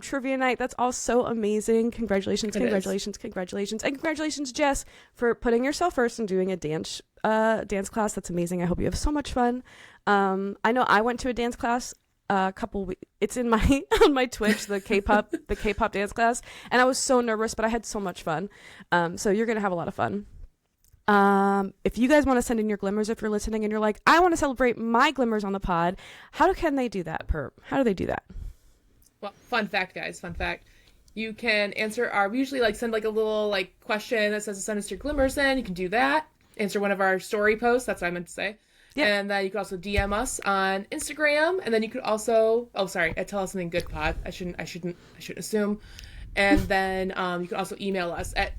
trivia night. That's all so amazing. Congratulations, It is. congratulations, congratulations, and congratulations, Jess, for putting yourself first and doing a dance class. That's amazing. I hope you have so much fun. I know I went to a dance class a couple weeks. It's in my on my Twitch, the K-pop dance class, and I was so nervous, but I had so much fun. So you're gonna have a lot of fun. If you guys want to send in your glimmers, if you're listening and you're like, I want to celebrate my glimmers on the pod, can they do that? How do they do that? Well, fun fact, guys. Fun fact. You can answer our. We usually like send like a little like question that says send us your glimmers in. You can do that. Answer one of our story posts. That's what I meant to say. Yeah. And then you can also DM us on Instagram. And then you could also. Oh, sorry. I tell us something good, pod. I shouldn't assume. And then you can also email us at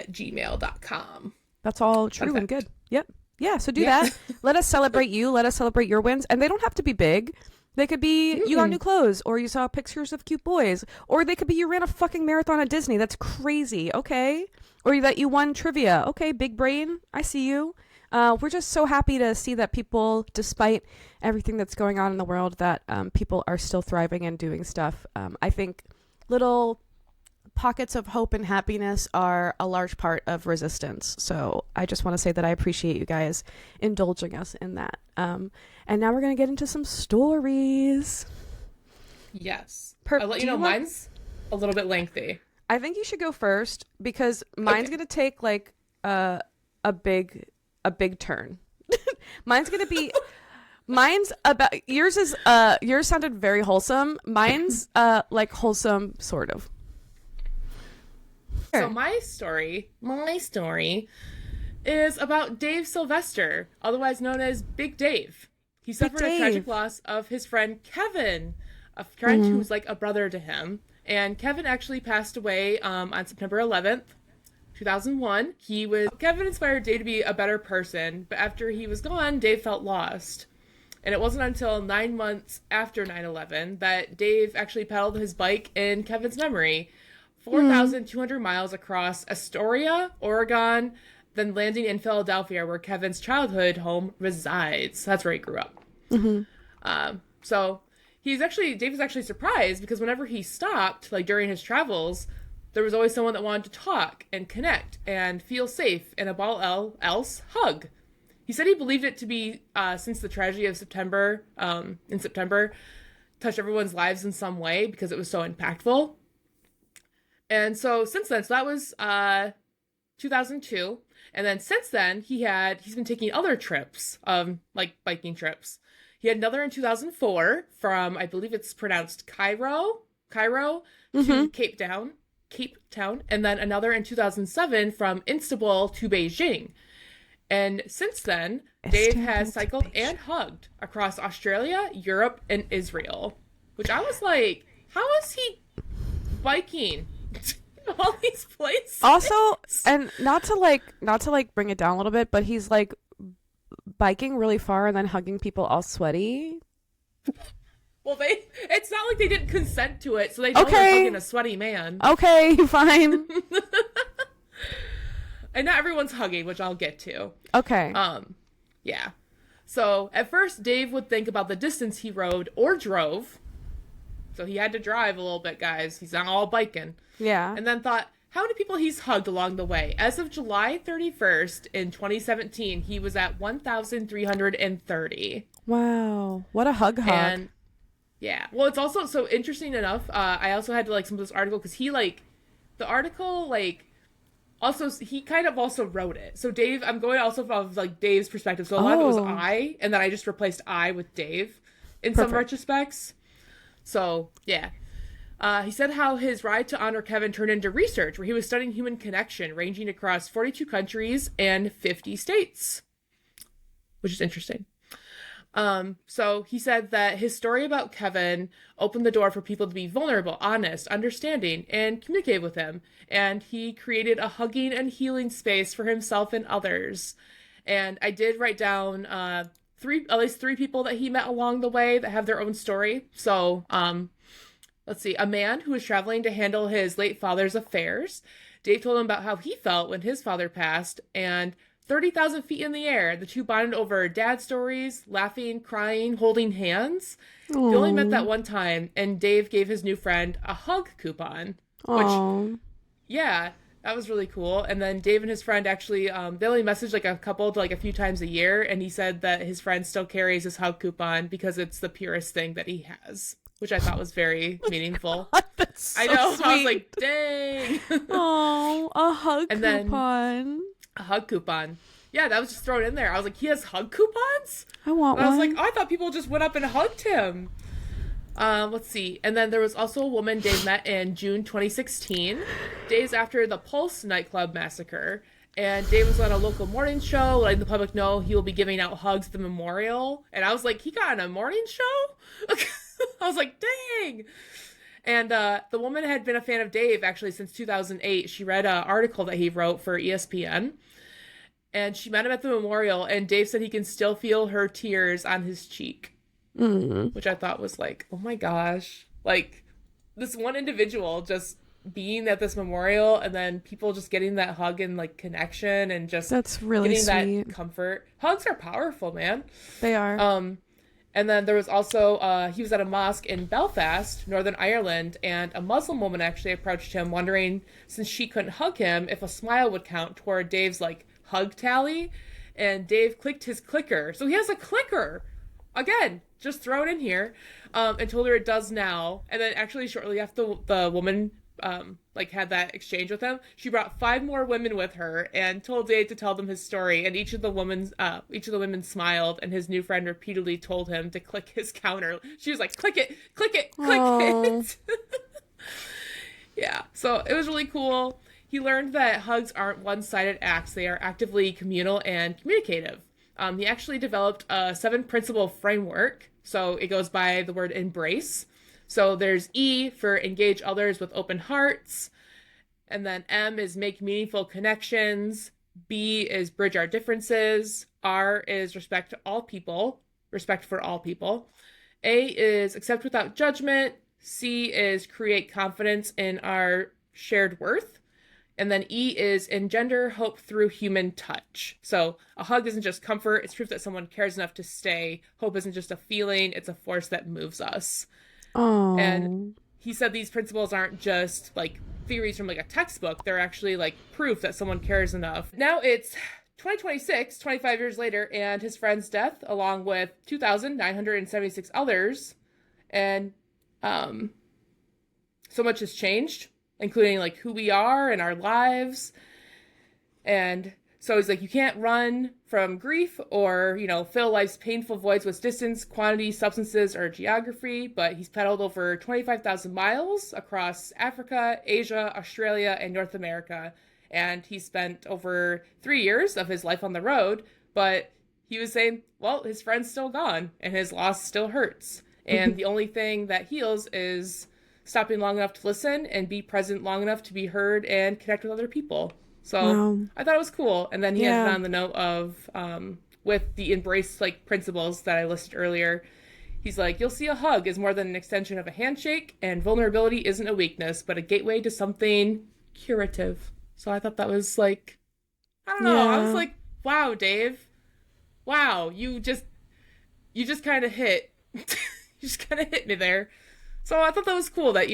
tusgpod@gmail.com. That's all true Okay. and good. Yep. Yeah, so do Yeah. that. Let us celebrate you. Let us celebrate your wins. And they don't have to be big. They could be you got new clothes, or you saw pictures of cute boys, or they could be you ran a fucking marathon at Disney. That's crazy. Okay. Or that you won trivia. Okay, big brain. I see you. We're just so happy to see that people, despite everything that's going on in the world, that people are still thriving and doing stuff. I think little pockets of hope and happiness are a large part of resistance. So I just want to say that I appreciate you guys indulging us in that. And now we're going to get into some stories. Yes. Per- I'll let do you know you want- mine's a little bit lengthy. I think you should go first because mine's Okay. going to take like a big turn. Mine's going to be mine's about yours sounded very wholesome. Mine's like wholesome sort of. So my story is about Dave Sylvester, otherwise known as Big Dave. He But suffered a tragic Dave. loss of his friend Kevin, a friend who was like a brother to him. And Kevin actually passed away on September 11th, 2001. Kevin inspired Dave to be a better person, but after he was gone, Dave felt lost. And it wasn't until 9 months after 9/11 that Dave actually pedaled his bike in Kevin's memory, Mm. 4,200 miles across Astoria, Oregon, then landing in Philadelphia, where Kevin's childhood home resides. That's where he grew up. Hmm. So Dave was actually surprised because whenever he stopped, like during his travels, there was always someone that wanted to talk and connect and feel safe and above all else, hug. He said he believed it to be since the tragedy of September touched everyone's lives in some way because it was so impactful. And so since then, so that was 2002, and then since then he's been taking other trips, like biking trips. He had another in 2004 from, I believe it's pronounced Cairo Hmm. to Cape Town, and then another in 2007 from Istanbul to Beijing. And since then, Dave Istanbul has to cycled Beijing. and hugged across Australia, Europe, and Israel. Which I was like, how is he biking in all these Also, places? and not to like bring it down a little bit, but he's like biking really far and then hugging people all sweaty. Well, it's not like they didn't consent to it, so they know they're Okay. hugging a sweaty man. Okay, fine. And not everyone's hugging, which I'll get to. Okay. Um, yeah. So at first, Dave would think about the distance he rode or drove. So he had to drive a little bit, guys. He's not all biking. Yeah. And then thought, how many people he's hugged along the way? As of July 31st in 2017, he was at 1,330. Wow. What a hug hug. And yeah, well, it's also so interesting enough. I also had to like some of this article because the article also he kind of also wrote it. So Dave, I'm going also from like Dave's perspective. So a lot of it was Oh, I, and then I just replaced I with Dave in some perfect. retrospects. So yeah, he said how his ride to honor Kevin turned into research, where he was studying human connection, ranging across 42 countries and 50 states, which is interesting. So he said that his story about Kevin opened the door for people to be vulnerable, honest, understanding, and communicate with him. And he created a hugging and healing space for himself and others. And I did write down at least three people that he met along the way that have their own story. So, let's see, a man who was traveling to handle his late father's affairs. Dave told him about how he felt when his father passed, and 30,000 feet in the air, the two bonded over dad stories, laughing, crying, holding hands. They only met Oh. that one time, and Dave gave his new friend a hug coupon, which, Oh. yeah, that was really cool. And then Dave and his friend actually, they only messaged like a couple to like a few times a year, and he said that his friend still carries his hug coupon because it's the purest thing that he has, which I thought was very meaningful. That's I so know, I was sweet. like, dang. Oh, a hug And then coupon. a hug coupon. Yeah, that was just thrown in there. I was like, he has hug coupons? I want And I was like, one. oh, I thought people just went up and hugged him. Let's see. And then there was also a woman Dave met in June 2016, days after the Pulse nightclub massacre. And Dave was on a local morning show, letting the public know he will be giving out hugs at the memorial. And I was like, he got on a morning show? I was like, dang. And the woman had been a fan of Dave actually since 2008. She read an article that he wrote for ESPN. And she met him at the memorial, and Dave said he can still feel her tears on his cheek, Mm. which I thought was like, oh my gosh. Like, this one individual just being at this memorial, and then people just getting that hug and like connection and just That's really getting sweet. that comfort. Hugs are powerful, man. They are. And then there was also, he was at a mosque in Belfast, Northern Ireland, and a Muslim woman actually approached him, wondering, since she couldn't hug him, if a smile would count toward Dave's, like, hug tally. And Dave clicked his clicker. So he has a clicker! Again, just thrown in here, and told her it does now. And then actually shortly after the woman like had that exchange with him, she brought five more women with her and told Dave to tell them his story. And each of the women smiled, and his new friend repeatedly told him to click his counter. She was like, click it, click it, click Oh. it. Yeah, so it was really cool. He learned that hugs aren't one-sided acts; they are actively communal and communicative. He actually developed a 7 principle framework. So it goes by the word embrace. So there's E for engage others with open hearts. And then M is make meaningful connections. B is bridge our differences. R is respect to all people, respect for all people. A is accept without judgment. C is create confidence in our shared worth. And then E is engender hope through human touch. So a hug isn't just comfort, it's proof that someone cares enough to stay. Hope isn't just a feeling, it's a force that moves us. And Oh. he said these principles aren't just like theories from like a textbook, they're actually like proof that someone cares enough. Now it's 2026, 25 years later, and his friend's death, along with 2,976 others. And so much has changed, including like who we are and our lives. And so he's like, you can't run from grief or, fill life's painful voids with distance, quantity, substances, or geography. But he's pedaled over 25,000 miles across Africa, Asia, Australia, and North America. And he spent over 3 years of his life on the road. But he was saying, well, his friend's still gone and his loss still hurts. And the only thing that heals is stopping long enough to listen and be present long enough to be heard and connect with other people. So Wow. I thought it was cool. And then he ended Yeah. on the note of with the embrace like principles that I listed earlier. He's like, you'll see a hug is more than an extension of a handshake, and vulnerability isn't a weakness, but a gateway to something curative. So I thought that was like, I don't know. I was Yeah. like, wow, Dave. Wow, you just kind of hit. You just kind of hit me there. So I thought that was cool that,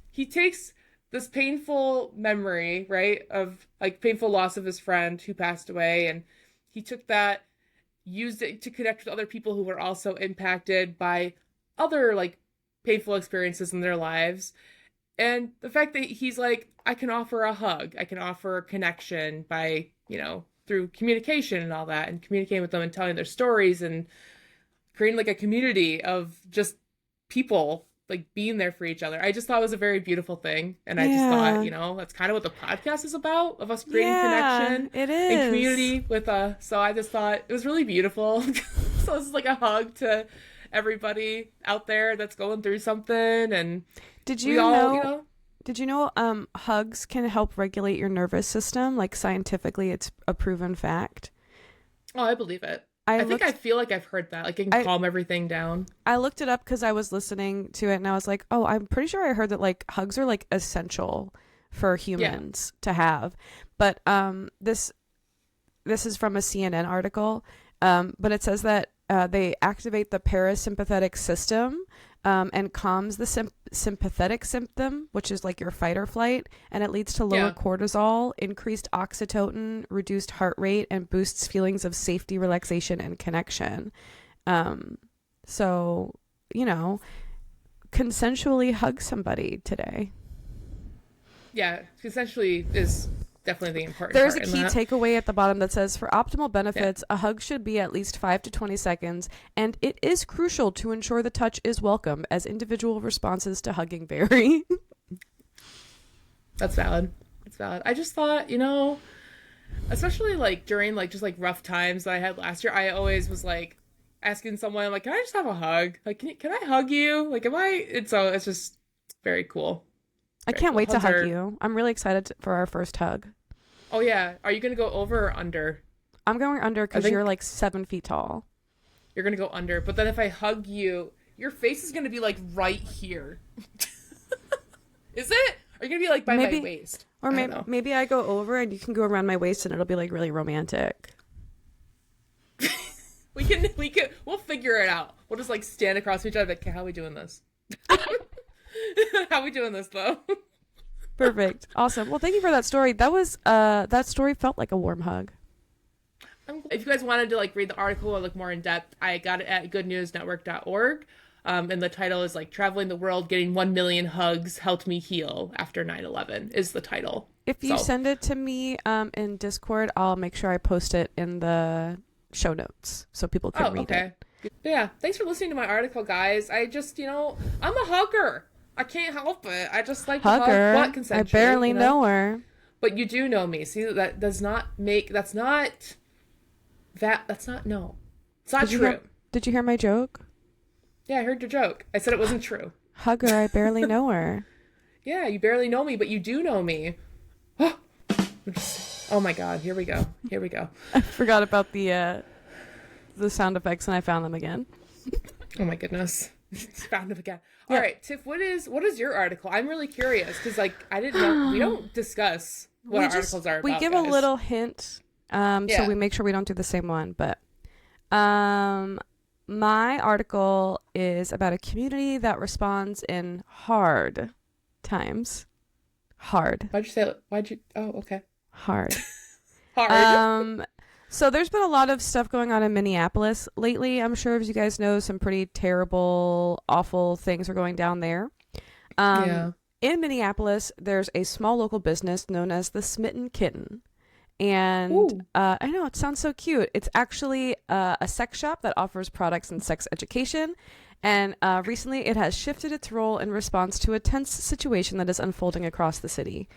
he takes this painful memory, right, of like painful loss of his friend who passed away, and he took that, used it to connect with other people who were also impacted by other like painful experiences in their lives. And the fact that he's like, I can offer a hug, I can offer a connection by, through communication and all that, and communicating with them and telling their stories and creating like a community of just people like being there for each other. I just thought it was a very beautiful thing. And I just thought, Yeah. that's kind of what the podcast is about, of us creating Yeah, connection it and is. community with so I just thought it was really beautiful. So this is like a hug to everybody out there that's going through something, and Did we you all, know hugs can help regulate your nervous system? Like scientifically it's a proven fact. oh, I believe it. I I think I looked feel like I've heard that. Like it can I calm everything down. I looked it up because I was listening to it and I was like, oh, I'm pretty sure I heard that like hugs are like essential for Yeah. humans to have. But this is from a CNN article, but it says that they activate the parasympathetic system and calms the sympathetic symptom, which is like your fight or flight, and it leads to lower Yeah. cortisol, increased oxytocin, reduced heart rate, and boosts feelings of safety, relaxation, and connection. Um, so, you know, consensually hug somebody today. Yeah. Essentially is definitely the important There's a part in key that. takeaway at the bottom that says for optimal Yeah. benefits, a hug should be at least 5 to 20 seconds, and it is crucial to ensure the touch is welcome as individual responses to hugging vary. That's valid. It's valid. I just thought, especially like during like just like rough times that I had last year, I always was like asking someone like, "Can I just have a hug? Like, can I hug you? Like, am I?" And so it's just very cool. I Very can't cool. wait to Hugs hug are. you. I'm really excited for our first hug. Oh yeah. Are you gonna go over or under? I'm going under I because you're think like 7 feet tall. you're gonna go under. But then if I hug you, your face is gonna be like right here. Is it? Are you gonna be like by my Maybe, waist? or I don't maybe, know. maybe I go over and you can go around my waist and it'll be like really romantic. We'll figure it out. We'll just like stand across each other like, okay, how are we doing this? How are we doing this though? Perfect. Awesome. Well, thank you for that story. That story felt like a warm hug. If you guys wanted to like read the article or look more in depth, I got it at goodnewsnetwork.org. And the title is like Traveling the World, Getting 1 Million Hugs Helped Me Heal After 9/11 is the title. If you So, send it to me in Discord, I'll make sure I post it in the show notes so people can oh, read it. okay. Yeah, thanks for listening to my article, guys. I just, I'm a hugger. I can't help it. I just like to hug, Hugger. but I consensually, barely know her. But you do know me. See, that does not make, that's not That's not, no. It's not Did you hear? true. Did you hear my joke? Yeah, I heard your joke. I said it wasn't true. Hug her. I barely know her. Yeah, you barely know me, but you do know me. Oh my god, here we go. Here we go. I forgot about the sound effects and I found them again. Oh my goodness. Found him again. All Yeah. right, Tiff, what is your article? I'm really curious because like I didn't know we don't discuss what We our just articles are we about, give a guys. little hint, so Yeah. we make sure we don't do the same one. But um, my article is about a community that responds in hard times. Hard, Why'd you oh, okay. hard. Hard. Um, so there's been a lot of stuff going on in Minneapolis lately. I'm sure, as you guys know, some pretty terrible, awful things are going down there. Um, Yeah. in Minneapolis, there's a small local business known as the Smitten Kitten. And Ooh. I know it sounds so cute. It's actually a sex shop that offers products in sex education. And recently, it has shifted its role in response to a tense situation that is unfolding across the city.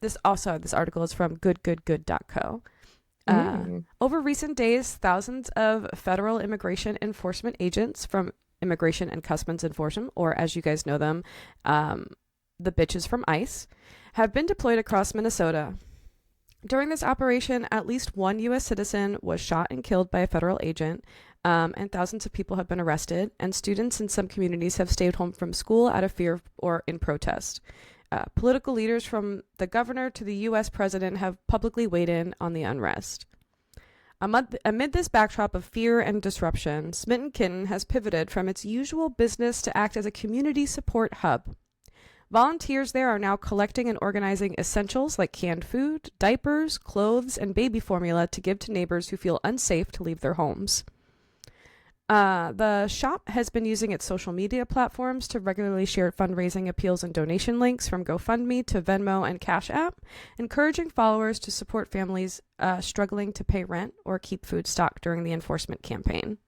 This article is from goodgoodgood.co. Over recent days, thousands of federal immigration enforcement agents from Immigration and Customs Enforcement, or as you guys know them, the bitches from ICE, have been deployed across Minnesota. During this operation, at least one U.S. citizen was shot and killed by a federal agent, and thousands of people have been arrested, and students in some communities have stayed home from school out of fear or in protest. Political leaders from the governor to the U.S. president have publicly weighed in on the unrest. Amid this backdrop of fear and disruption, Smitten Kitten has pivoted from its usual business to act as a community support hub. Volunteers there are now collecting and organizing essentials like canned food, diapers, clothes, and baby formula to give to neighbors who feel unsafe to leave their homes. The shop has been using its social media platforms to regularly share fundraising appeals and donation links from GoFundMe to Venmo and Cash App, encouraging followers to support families struggling to pay rent or keep food stocked during the enforcement campaign.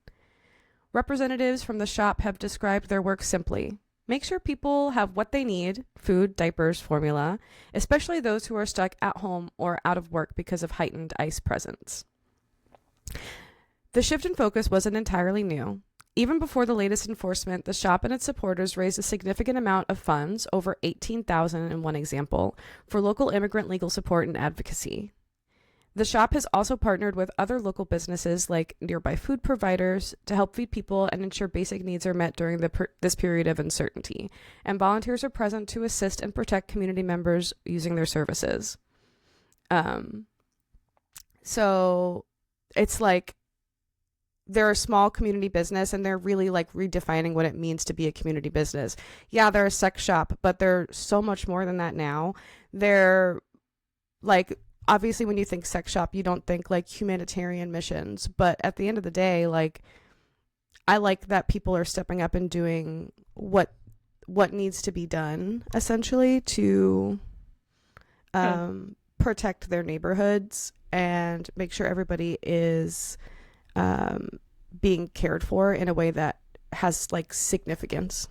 Representatives from the shop have described their work simply: make sure people have what they need, food, diapers, formula, especially those who are stuck at home or out of work because of heightened ICE presence. The shift in focus wasn't entirely new. Even before the latest enforcement, the shop and its supporters raised a significant amount of funds, over $18,000 in one example, for local immigrant legal support and advocacy. The shop has also partnered with other local businesses like nearby food providers to help feed people and ensure basic needs are met during this period of uncertainty, and volunteers are present to assist and protect community members using their services. So it's like they're a small community business and they're really like redefining what it means to be a community business. Yeah, they're a sex shop, but they're so much more than that now. They're like, obviously when you think sex shop, you don't think like humanitarian missions, but at the end of the day, like, I like that people are stepping up and doing what needs to be done essentially to protect their neighborhoods and make sure everybody is being cared for in a way that has like significance.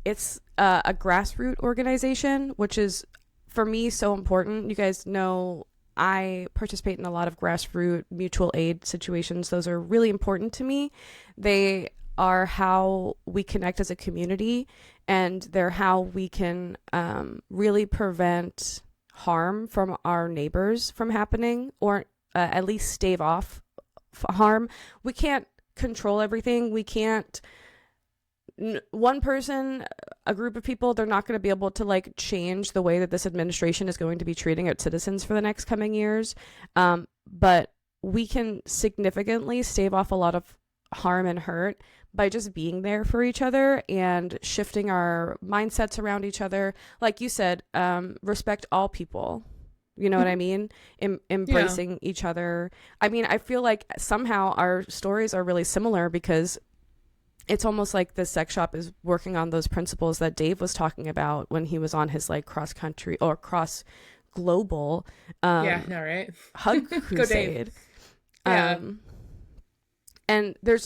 It's a grassroots organization, which is for me so important. You guys know I participate in a lot of grassroots mutual aid situations. Those are really important to me. They are how we connect as a community, and they're how we can really prevent harm from our neighbors from happening, or at least stave off harm. We can't control everything. We can't, one person, a group of people, they're not going to be able to like change the way that this administration is going to be treating its citizens for the next coming years. But we can significantly stave off a lot of harm and hurt by just being there for each other and shifting our mindsets around each other. Like you said, respect all people. You know what I mean? Embracing each other. I mean, I feel like somehow our stories are really similar because it's almost like the sex shop is working on those principles that Dave was talking about when he was on his like cross country or cross global right? hug Go crusade. Dave. Yeah. And there's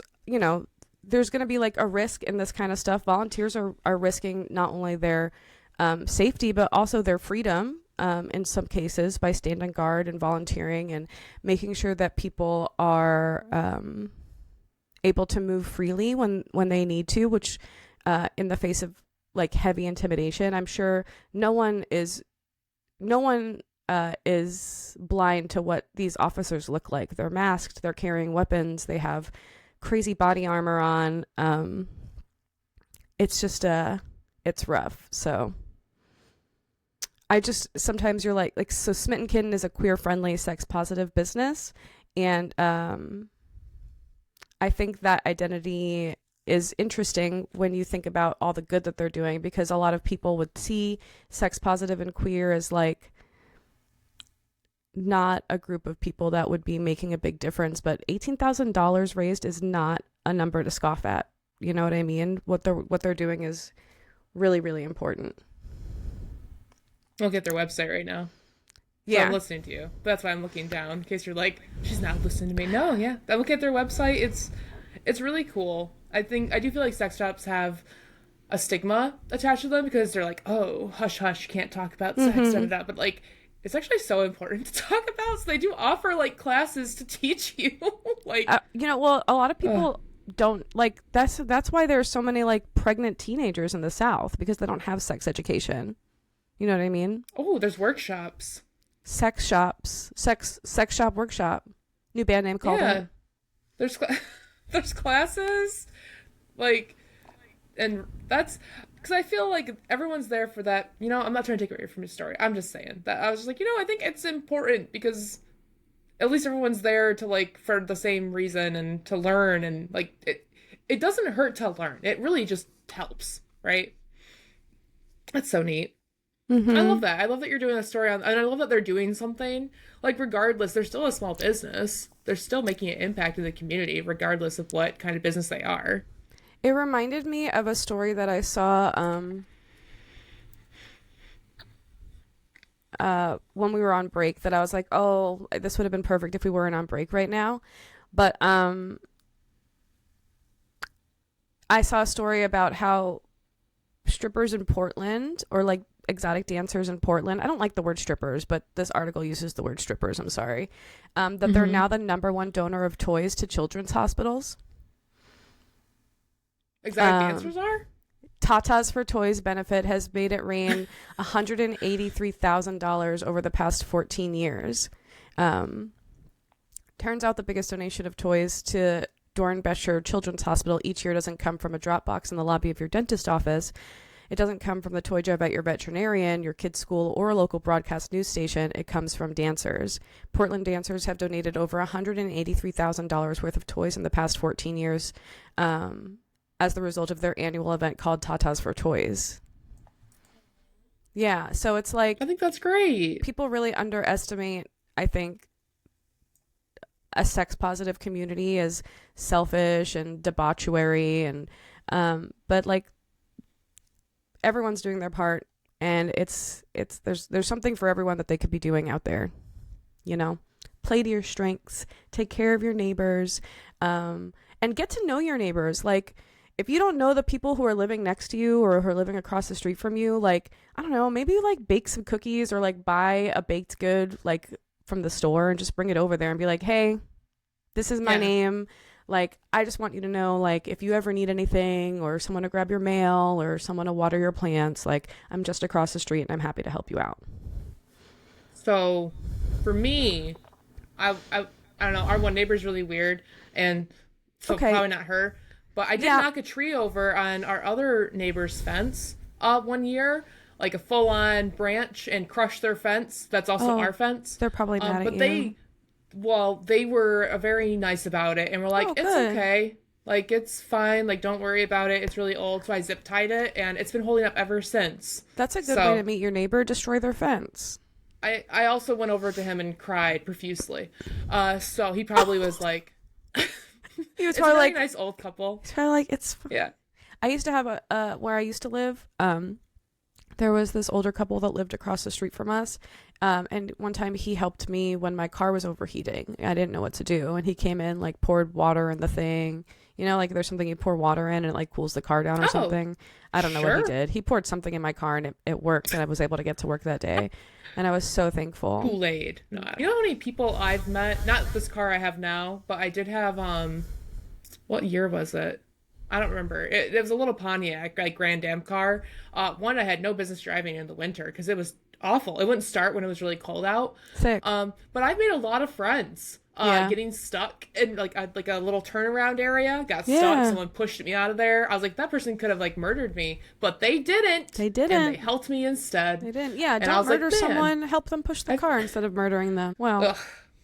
going to be like a risk in this kind of stuff. Volunteers are risking not only their safety but also their freedom. in some cases by standing guard and volunteering and making sure that people are able to move freely when they need to, which in the face of like heavy intimidation, I'm sure no one is blind to what these officers look like. They're masked, they're carrying weapons, they have crazy body armor on. It's just it's rough. So I just sometimes you're like so Smitten Kitten is a queer friendly, sex positive business, and I think that identity is interesting when you think about all the good that they're doing, because a lot of people would see sex positive and queer as like not a group of people that would be making a big difference, but $18,000 raised is not a number to scoff at. You know what I mean? What they're doing is really, really important. I'll get their website right now. So Yeah. I'm listening to you. That's why I'm looking down in case you're like, she's not listening to me. No, yeah. I look at their website. It's really cool. I do feel like sex shops have a stigma attached to them because they're like, oh, hush hush, can't talk about sex, da, da, da. But like it's actually so important to talk about. So they do offer like classes to teach you. Like well, a lot of people don't like that's why there's so many like pregnant teenagers in the South, because they don't have sex education. You know what I mean? Oh, there's workshops. Sex shop workshop. New band name called it. There's there's classes like, and that's because I feel like everyone's there for that. I'm not trying to take away from your story. I'm just saying that I was just like, I think it's important because at least everyone's there to like for the same reason and to learn, and like it doesn't hurt to learn. It really just helps, right? That's so neat. I love that. I love that you're doing a story on, and I love that they're doing something. Like, regardless, they're still a small business. They're still making an impact in the community, regardless of what kind of business they are. It reminded me of a story that I saw when we were on break, that I was like, oh, this would have been perfect if we weren't on break right now. But I saw a story about how strippers in Portland, or like exotic dancers in Portland, I don't like the word strippers, but this article uses the word strippers, I'm sorry, that they're now the #1 donor of toys to children's hospitals. Exotic dancers are? Tatas for Toys benefit has made it rain $183,000 over the past 14 years. Turns out the biggest donation of toys to Dornbecher Children's Hospital each year doesn't come from a drop box in the lobby of your dentist office. It doesn't come from the toy drive at your veterinarian, your kid's school, or a local broadcast news station. It comes from dancers. Portland dancers have donated over $183,000 worth of toys in the past 14 years as the result of their annual event called Tatas for Toys. Yeah, so it's like, I think that's great. People really underestimate, I think, a sex positive community as selfish and debauchery, and but like everyone's doing their part, and there's something for everyone that they could be doing out there. Play to your strengths, take care of your neighbors, and get to know your neighbors. Like, if you don't know the people who are living next to you or who are living across the street from you, like, I don't know, maybe like bake some cookies or like buy a baked good like from the store and just bring it over there and be like, hey, this is my name. Like, I just want you to know, like, if you ever need anything, or someone to grab your mail, or someone to water your plants, like, I'm just across the street and I'm happy to help you out. So for me, I don't know, our one neighbor's really weird, and so probably not her, but I did knock a tree over on our other neighbor's fence one year, like a full-on branch, and crush their fence. That's also our fence. They're probably mad at you. They were very nice about it, and we're like, it's okay. Like, it's fine. Like, don't worry about it. It's really old. So I zip tied it, and it's been holding up ever since. That's a good way to meet your neighbor. Destroy their fence. I also went over to him and cried profusely. So he probably was like, he was it's probably a really like, nice old couple. He's probably like, it's fine. Yeah. I used to have where I used to live, there was this older couple that lived across the street from us. And one time he helped me when my car was overheating. I didn't know what to do. And he came in, like, poured water in the thing, You know, like there's something you pour water in and it like cools the car down or Oh, something. I don't know what he sure. did. He poured something in my car and it worked and I was able to get to work that day. And I was so thankful. Kool-Aid. No, you know how many people I've met? Not this car I have now, but I did have what year was it? I don't remember. It was a little Pontiac, like Grand Am car. One I had no business driving in the winter because it was awful. It wouldn't start when it was really cold out. Sick. But I've made a lot of friends. Yeah. Getting stuck in like a little turnaround area. Got stuck. Yeah. Someone pushed me out of there. I was like, that person could have like murdered me, but they didn't. They didn't. And they helped me instead. They didn't. Yeah, And I don't was like, murder man, someone. Help them push the car instead of murdering them. Well, ugh.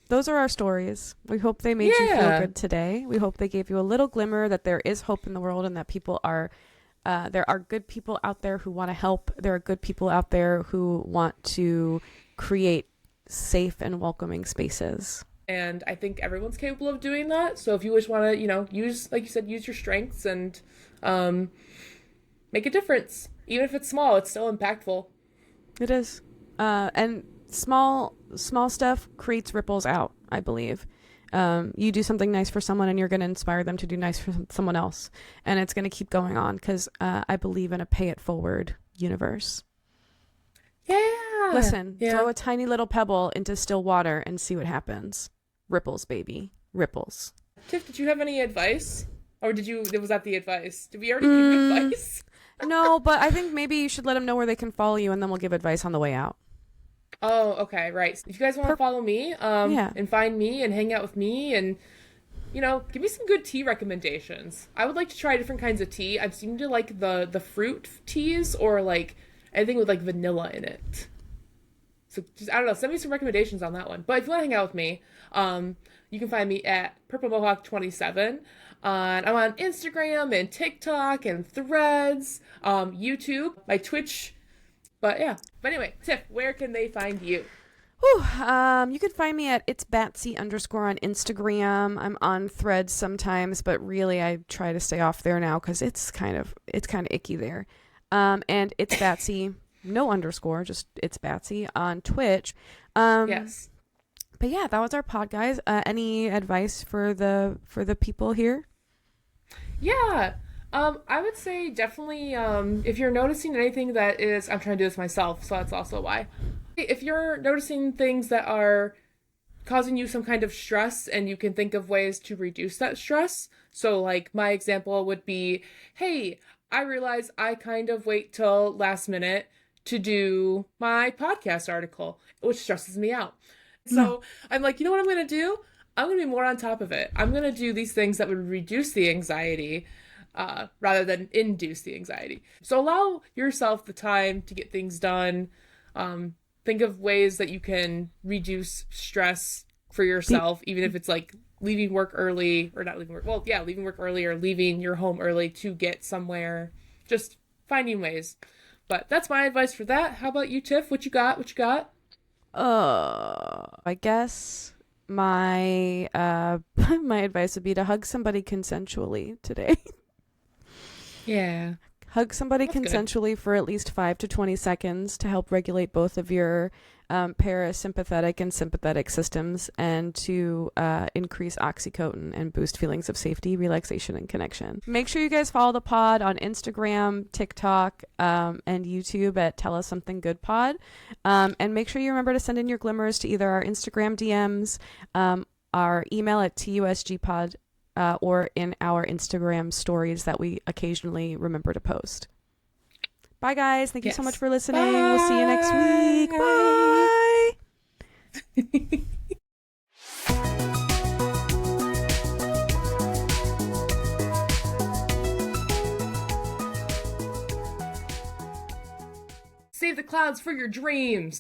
those are our stories. We hope they made you feel Yeah. good today. We hope they gave you a little glimmer that there is hope in the world and that people are, there are good people out there who want to help. There are good people out there who want to create safe and welcoming spaces. And I think everyone's capable of doing that. So if you just want to, use, like you said, use your strengths and make a difference. Even if it's small, it's still impactful. It is. And small stuff creates ripples out, I believe. You do something nice for someone and you're going to inspire them to do nice for someone else. And it's going to keep going on because I believe in a pay it forward universe. Yeah. Listen, Yeah. throw a tiny little pebble into still water and see what happens. Ripples, baby. Ripples. Tiff, did you have any advice? Or was that the advice? Did we already give advice? No, but I think maybe you should let them know where they can follow you and then we'll give advice on the way out. Oh, okay, right. If you guys want to follow me, Yeah. and find me and hang out with me and, give me some good tea recommendations. I would like to try different kinds of tea. I seem to like the fruit teas or like anything with like vanilla in it. So just, I don't know, send me some recommendations on that one. But if you want to hang out with me, you can find me at Purple Mohawk 27. I'm on Instagram and TikTok and Threads, YouTube, my Twitch. But yeah. But anyway, Tiff, where can they find you? Whew, you can find me at itsbatsy_ on Instagram. I'm on Threads sometimes, but really I try to stay off there now because it's kind of icky there. And it's Batsy, no underscore, just it's Batsy on Twitch. Yes. But yeah, that was our pod, guys. Any advice for the people here? Yeah. I would say definitely, if you're noticing anything that is, I'm trying to do this myself, so that's also why. If you're noticing things that are causing you some kind of stress and you can think of ways to reduce that stress. So like my example would be, hey, I realize I kind of wait till last minute to do my podcast article, which stresses me out. So I'm like, you know what I'm going to do? I'm going to be more on top of it. I'm going to do these things that would reduce the anxiety rather than induce the anxiety. So allow yourself the time to get things done. Think of ways that you can reduce stress for yourself, even if it's like leaving work early or not leaving work. Well, yeah, leaving work early or leaving your home early to get somewhere. Just finding ways. But that's my advice for that. How about you, Tiff? What you got? I guess my my advice would be to hug somebody consensually today. Yeah. Hug somebody That's good. consensually for at least 5 to 20 seconds to help regulate both of your parasympathetic and sympathetic systems and to increase oxytocin and boost feelings of safety, relaxation, and connection. Make sure you guys follow the pod on Instagram, TikTok, and YouTube at Tell Us Something Good Pod. And make sure you remember to send in your glimmers to either our Instagram DMs, our email at TUSGpod, or in our Instagram stories that we occasionally remember to post. Bye, guys. Thank you so much for listening. Bye. We'll see you next week. Bye. Save the clouds for your dreams.